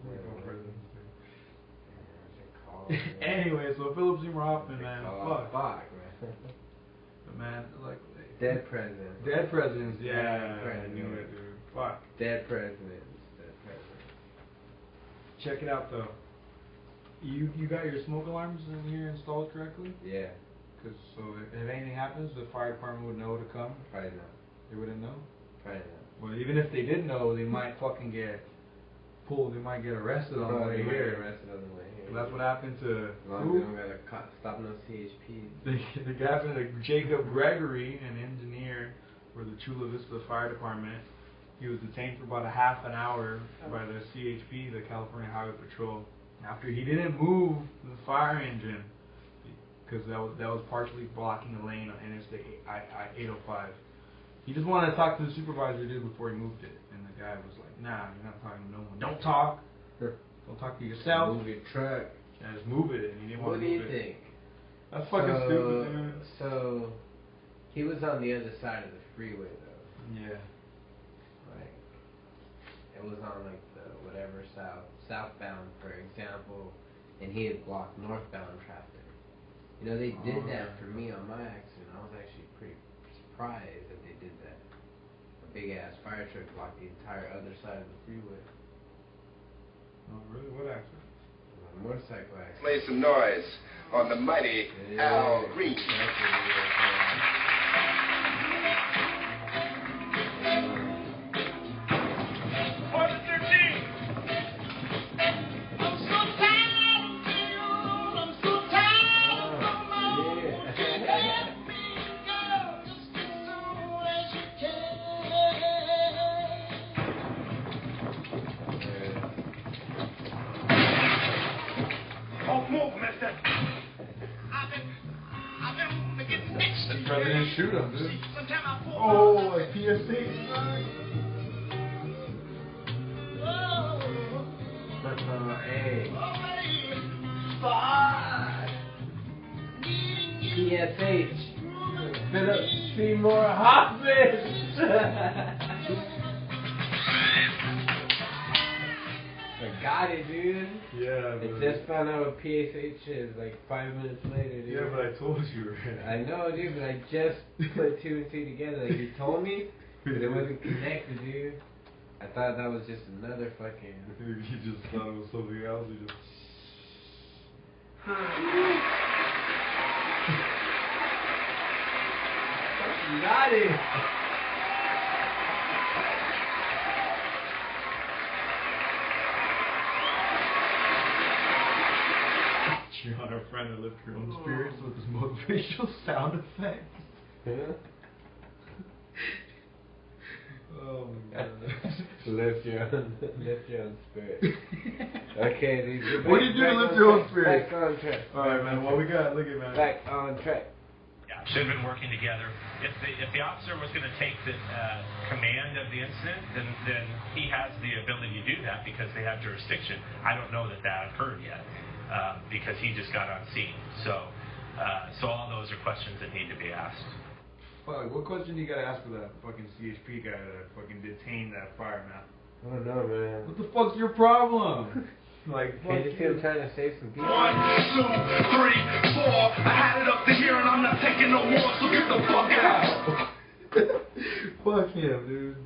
We're going President's Day. yeah. Anyway, so Philip Seymour Hoffman, man, fuck. Fuck, man. But man, like Dead presidents. Dead presidents, yeah. Dead I presidents. knew it, dude. Fuck. Dead presidents. Dead presidents. Check it out though. You got your smoke alarms in here installed correctly? Yeah. Cause so if anything happens, the fire department would know to come. Probably not. They wouldn't know. Probably not. Well, even if they did know, they might fucking get pulled. They might get arrested on the way They might here. get arrested on the way here. Well, that's what happened to As long as they don't gotta stop no CHP. the guy from Jacob Gregory, an engineer for the Chula Vista Fire Department. He was detained for about a half an hour by the CHP, the California Highway Patrol, after he didn't move the fire engine because that was partially blocking the lane on Interstate 805. He just wanted to talk to the supervisor dude before he moved it, and the guy was like, "Nah, you're not talking to no one. Don't talk. Don't talk to yourself. Move your truck. And just move it." And he didn't want What to do move you it. think? That's fucking stupid, dude. So, he was on the other side of the freeway, though. Yeah. Like, it was on, like, the whatever southbound, for example, and he had blocked northbound traffic. You know, they did that for me on my accident. I was actually pretty surprised that they did that. A big-ass fire truck blocked the entire other side of the freeway. Oh, really? What accident? A motorcycle accident. Play some noise on the mighty Al Green. The president shoot him, dude. Oh, like PSC. Hey. PSH. Philip Seymour Hoffman. I got it, dude. Yeah, I just found out what PSH is like 5 minutes later, dude. Yeah, but I told you. I know, dude, but I just put two and two together. Like, you told me, but it wasn't connected, dude. I thought that was just another fucking... You just thought it was something else. You just... You got it. You're on our friend to lift your own spirits with his motivational sound effects. Huh? Oh my god. lift your own spirit. Okay, dude. What do you do to lift your own spirit? Back on track. Alright, man. What we got? Look at man. Back on track. should have been working together. If the officer was going to take the command of the incident, then he has the ability to do that because they have jurisdiction. I don't know that occurred yet because he just got on scene. So all those are questions that need to be asked. Fuck, what question do you gotta ask for that fucking CHP guy to fucking detain that fireman? I don't know, man. What the fuck's your problem? Like, Can't you see I'm trying to save some people? 1, 2, 3, 4. I had it up to here and I'm not taking no more, so get the fuck out. Fuck him, dude.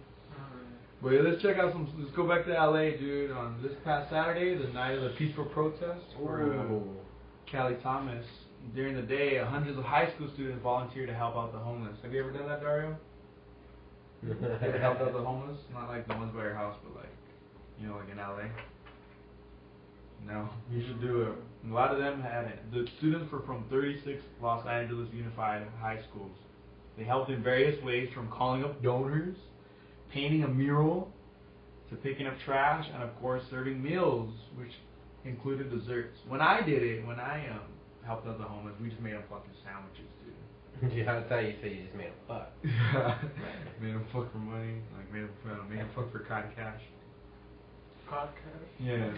But yeah, let's check out some. Let's go back to LA, dude. On this past Saturday, the night of the peaceful protest for Callie Thomas. During the day, hundreds of high school students volunteered to help out the homeless. Have you ever done that, Dario? You ever helped out the homeless? Not like the ones by your house, but like, you know, like in LA. No, you should do it. A lot of them had it. The students were from 36 Los Angeles Unified High Schools. They helped in various ways, from calling up donors, painting a mural, to picking up trash, and of course serving meals, which included desserts. When I did it, when I helped out the homeless, we just made them fucking sandwiches, dude. Yeah, I thought you said you just made them fuck. Made them fuck for money, like made them fuck for cotton cash. Cotton cash? Yeah.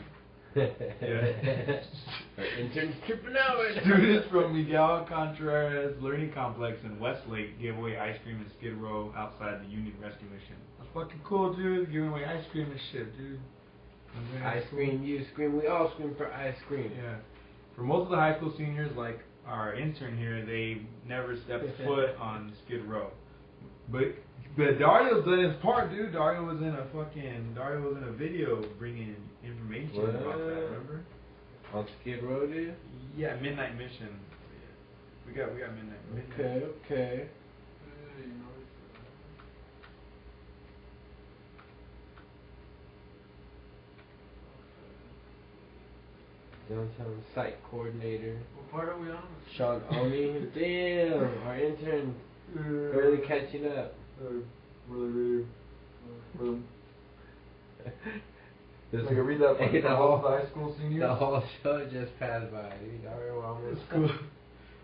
Our intern's tripping out right now. Students from Miguel Contreras Learning Complex in Westlake gave away ice cream and Skid Row outside the Union Rescue Mission. That's fucking cool, dude. Giving away ice cream and shit, dude. I scream, you scream, we all scream for ice cream. Yeah. For most of the high school seniors, like our intern here, they never stepped foot on Skid Row. But Dario's done his part, dude. Dario was in a video bringing information about that, remember? On Skid Row, dude? Yeah, Midnight Mission. We got Midnight Mission. Okay. Downtown site coordinator. What part are we on? Sean Oni. Damn, our intern barely catching up. Really. This Like, read that hey, the whole high school seniors. The whole show just passed by. Dude, almost. It's cool.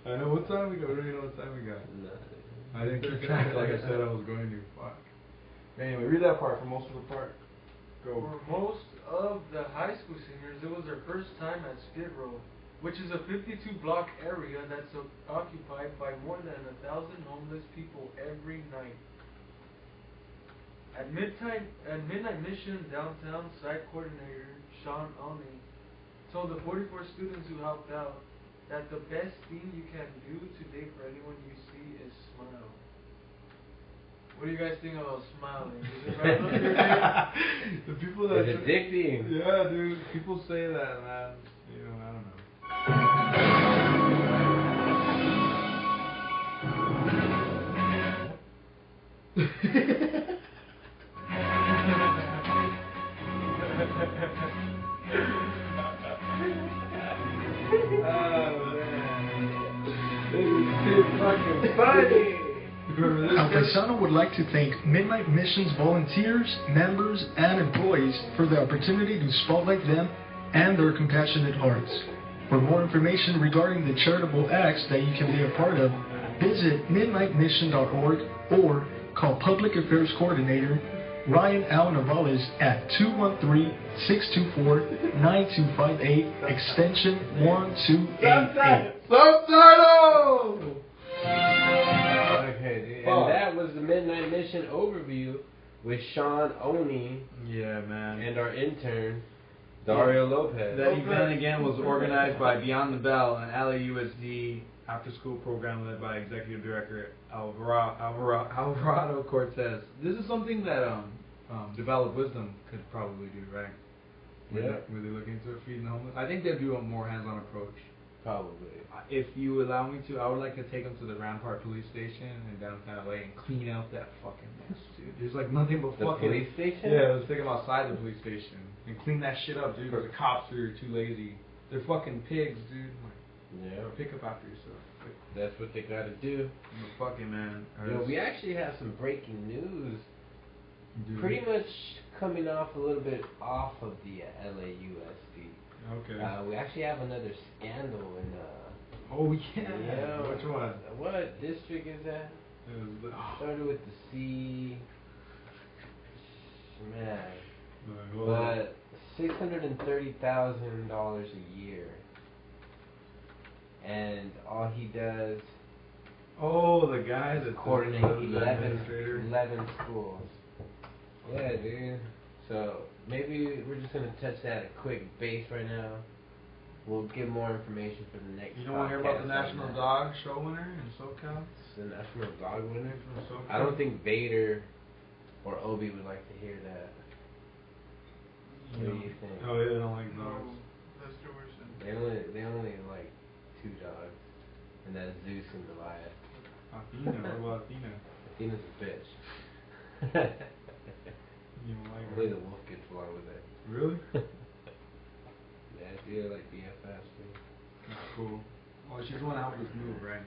I know what time we got. We don't even know what time we got. No. I didn't keep track like I said I was going to. Fuck. Anyway, read that part for most of the part. Go. For most of the high school seniors, it was their first time at Skid Row, which is a 52-block area that's occupied by more than 1,000 homeless people every night. At Midnight Mission, downtown site coordinator Sean Oni told the 44 students who helped out that the best thing you can do today for anyone you see is smile. What do you guys think about smiling? Is it right up your day? The people that It's addicting. Yeah, dude. People say that, man. You know, I don't know. El Paisano would like to thank Midnight Mission's volunteers, members, and employees for the opportunity to spotlight them and their compassionate hearts. For more information regarding the charitable acts that you can be a part of, visit midnightmission.org or call Public Affairs Coordinator Ryan Al Navales at 213-624-9258, extension 1288. Subtitle! Okay, dude. And that was the Midnight Mission overview with Sean Oni. Yeah, man. And our intern, Dario Lopez. That event again was organized by Beyond the Bell, an LAUSD after-school program led by Executive Director Alvarado Cortez. This is something that Develop Wisdom could probably do, right? Yeah. Really look into it, feeding the homeless. I think they'd do a more hands-on approach. Probably. If you allow me to, I would like to take them to the Rampart Police Station in downtown LA and clean out that fucking mess, dude. There's like nothing but The fucking police station? Yeah, let's take them outside the police station and clean that shit up, dude. The cops are too lazy. They're fucking pigs, dude. Yeah. Pick up after yourself. That's what they gotta do. Fucking man. Yo, we actually have some breaking news. Dude. Pretty much coming off a little bit off of the LAUSD. Okay. We actually have another scandal in Oh yeah. Yeah. Which one? What district is that? Started with the C. Man. But $630,000 a year. And all he does Oh, the guy that's coordinate the 11 schools. Yeah, dude. So maybe we're just gonna touch that a quick base right now. We'll get more information for the next. You don't want to hear about the podcast on National that. Dog Show winner in SoCal? The National Dog winner? From SoCal? I don't think Vader or Obi would like to hear that. What do you think? Oh, yeah, they don't like dogs. Lester Wilson. They only like 2 dogs, and that's Zeus and Goliath. Athena, what about Athena? Athena's a bitch. You don't like Only her? the wolf gets along with it. Really? Yeah, they're like BFFs, dude. That's cool. Oh, she's the one to help us move, right?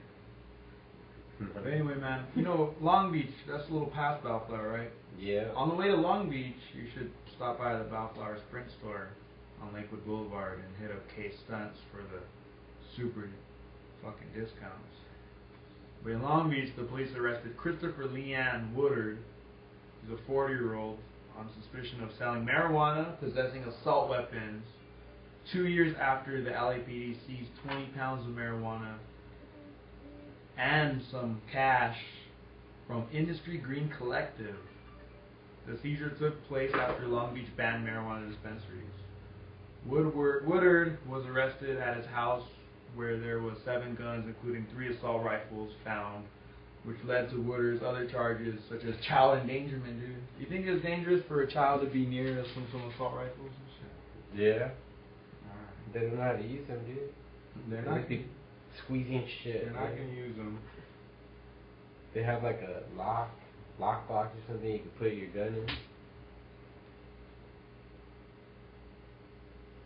But anyway, man, you know, Long Beach, that's a little past Bellflower, right? Yeah. On the way to Long Beach, you should stop by the Bellflower Sprint store on Lakewood Boulevard and hit up K Stunts for the super fucking discounts. But in Long Beach, the police arrested Christopher Leanne Woodard, who's a 40-year-old, on suspicion of selling marijuana, possessing assault weapons, 2 years after the LAPD seized 20 pounds of marijuana and some cash from Industry Green Collective. The seizure took place after Long Beach banned marijuana dispensaries. Woodard was arrested at his house where there was 7 guns, including 3 assault rifles found, which led to Woodard's other charges, such as child endangerment, dude. You think it's dangerous for a child to be near some assault rifles and shit? Yeah. They don't know how to use them, dude. They're They not. be squeezing shit. They're not man. gonna use them. They have like a lockbox or something you can put your gun in.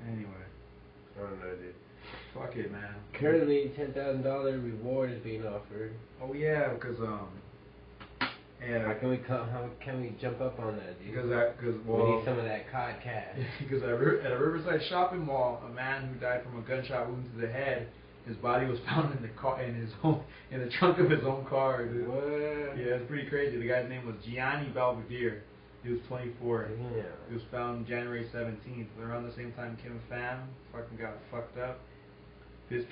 Anyway, I don't know, dude. fuck it, man. Currently, $10,000 reward is being offered. Oh yeah, because How yeah, how can we jump up on that, dude? because we need some of that cod cash. Because at a Riverside shopping mall, a man who died from a gunshot wound to the head, his body was found in the car in the trunk of his own car, dude. What? Yeah, it's pretty crazy. The guy's name was Gianni Belvedere. He was 24. Yeah. He was found January 17th. Around the same time Kim Pham fucking got fucked up. His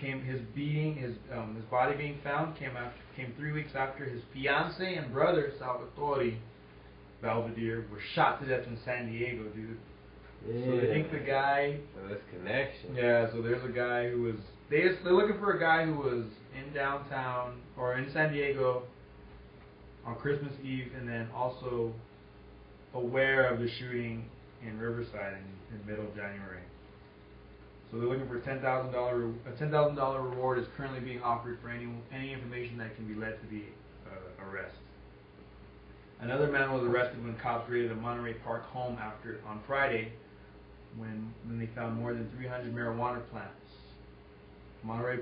body being found came 3 weeks after his fiance and brother Salvatore Belvedere were shot to death in San Diego, dude. Yeah. So they think the guy. So that's connection. Yeah. So there's a guy who was. They're looking for a guy who was in downtown or in San Diego on Christmas Eve, and then also aware of the shooting in Riverside in middle January. So they're looking for $10,000. A $10,000 reward is currently being offered for any information that can be led to the arrest. Another man was arrested when cops raided a Monterey Park home on Friday, when they found more than 300 marijuana plants. Monterey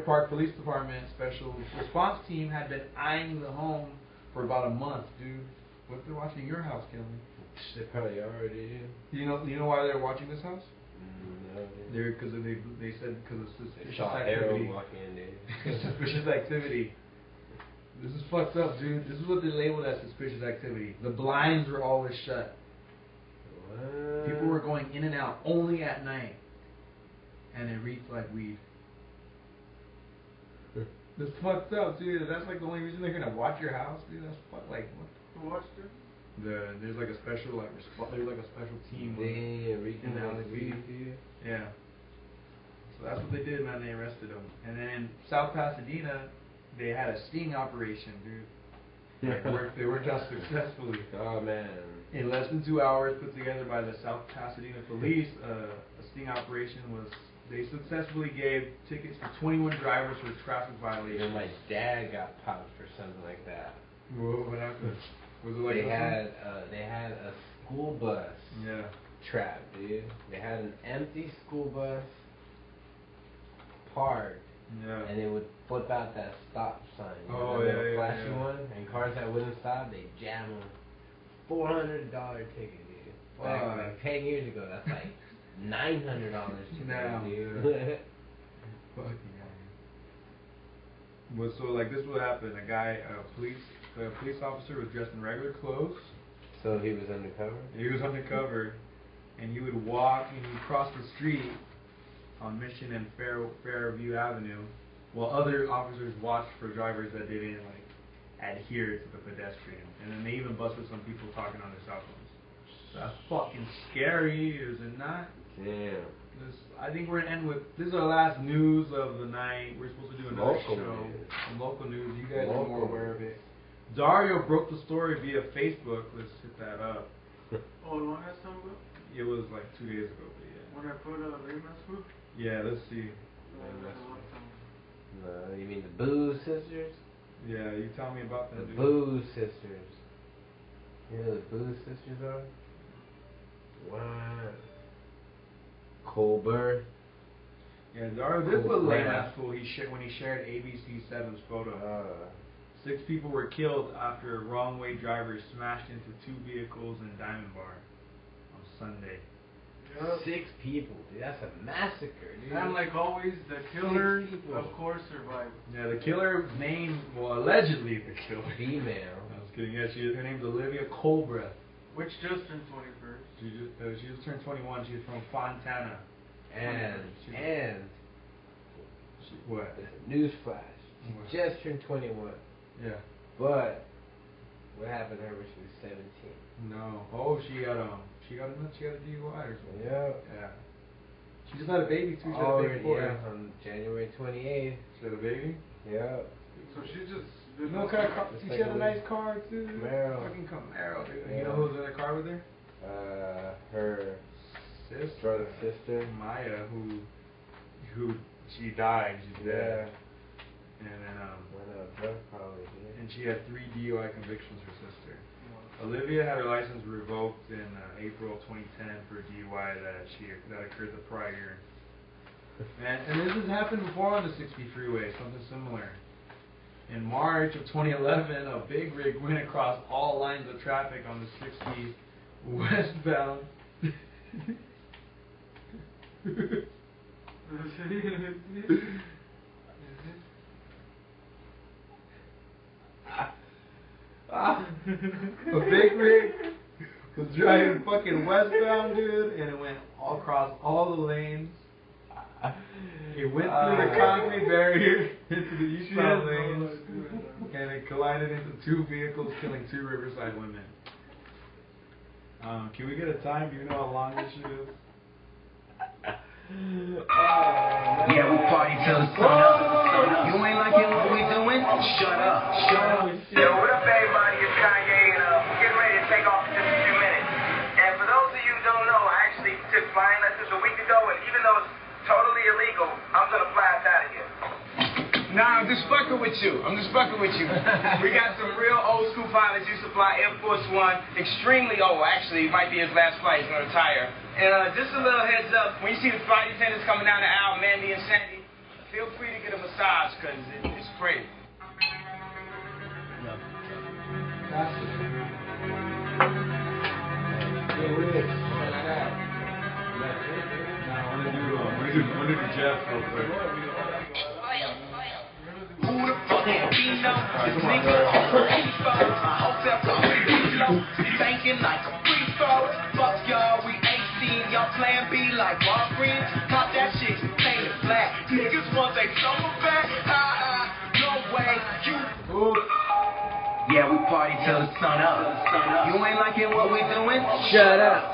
Park Police Department Special Response Team had been eyeing the home for about a month, dude. What if they're watching your house, Kelly? They probably already. You know why they're watching this house? No, They're because they said because of they suspicious saw activity. Harold walk in, dude. Suspicious activity. This is fucked up, dude. This is what they labeled as suspicious activity. The blinds were always shut. What? People were going in and out only at night, and it reeked like weed. That's fucked up, dude. That's like the only reason they're gonna watch your house, dude. That's what. Who watched it? There's like a special there's like a special team. Damn, reeking in like LAPD. weed, dude. Yeah. So that's what they did, man. They arrested him. And then in South Pasadena, they had a sting operation, dude. They worked out successfully. Oh man. In less than 2 hours, put together by the South Pasadena police, a sting operation was. They successfully gave tickets to 21 drivers for traffic violations. Even my dad got popped for something like that. Whoa, what happened? Was it like they had a school bus Yeah. trap, dude. They had an empty school bus parked, Yeah. and they would flip out that stop sign. You know, Oh, that yeah, little yeah, flashy yeah. one. And cars that wouldn't stop, they jam them. $400 ticket, dude. Back Wow. like 10 years ago, that's like $900 today, Now. dude. Fucking hell. Well, so like this would happen. A police officer was dressed in regular clothes. So he was undercover? He was undercover, and he would walk and he'd cross the street on Mission and Fairview Avenue, while other officers watched for drivers that didn't like adhere to the pedestrian. And then they even busted some people talking on their cell phones. That's fucking scary, is it not? Damn. I think we're gonna end with this is our last news of the night. We're supposed to do another Local show. news. Some local news. You guys are Local more aware of it. Dario broke the story via Facebook. Let's hit that up. Oh, the one that's talking about? It was like 2 days ago, but yeah. When I put Lehman's food? Yeah, let's see. You mean the Booze sisters? Yeah, you tell me about them. The dude. Booze sisters. You know who the Booze sisters are? Wow. Colbert. Yeah, Dario, this was lame ass fool. When he shared ABC7's photo. 6 people were killed after wrong-way drivers smashed into 2 vehicles in Diamond Bar on Sunday. Yep. 6 people, dude. That's a massacre, dude. And like always, the killer, of course, survived. Yeah, the killer's name, well, allegedly the killer. Female. I was kidding. Yeah, her name's Olivia Colbreth. Which just turned 21st. She just turned 21. She's from Fontana. What? Newsflash. She just turned 21. Yeah. But what happened to her when she was 17? No. Oh, she got a DUI or something. Yeah. Yeah. She just had a baby too. She had a baby before. Yeah, on January 28th. She had a baby? Yeah. So she just... You know what kind of car? She had a nice car too. Camaro. Fucking Camaro, dude. Yeah. You know who's in the car with her? Her sister Maya, who she died. She's dead. And then and she had 3 DUI convictions. Her sister. Olivia had her license revoked in April 2010 for a DUI that occurred the prior year. And this has happened before on the 60 freeway, something similar. In March of 2011, a big rig went across all lines of traffic on the 60 westbound. A big rig was driving fucking westbound, dude, and it went all across all the lanes. It went through the concrete barrier into the eastbound lanes, and it collided into 2 vehicles, killing 2 Riverside women. Can we get a time? Do you know how long this shit is? Yeah, we party till the sun up. You ain't liking what we doing? Shut up. Yo, what up, everybody? It's Kanye, and we're getting ready to take off in just a few minutes. And for those of you who don't know, I actually took flying lessons a week ago, and even though it's totally illegal, I'm gonna fly us out of here. Nah, I'm just fucking with you. We got some real old school pilots used to fly Air Force One, extremely old. Actually, it might be his last flight. He's gonna retire. And just a little heads up, when you see the flight attendants coming down the aisle, Mandy and Sandy, feel free to get a massage, cause it's great. I'm gonna do Jeff real quick. Who the fuck ain't be no? This nigga on the info. My hotel company low. Banking like a free throw. Fuck y'all, we ain't seen y'all plan B like Walgreens. Pop that shit, paint it black. Niggas want they summer back. No way, you. Yeah, we party till the sun up. You ain't liking what we doing? Shut up.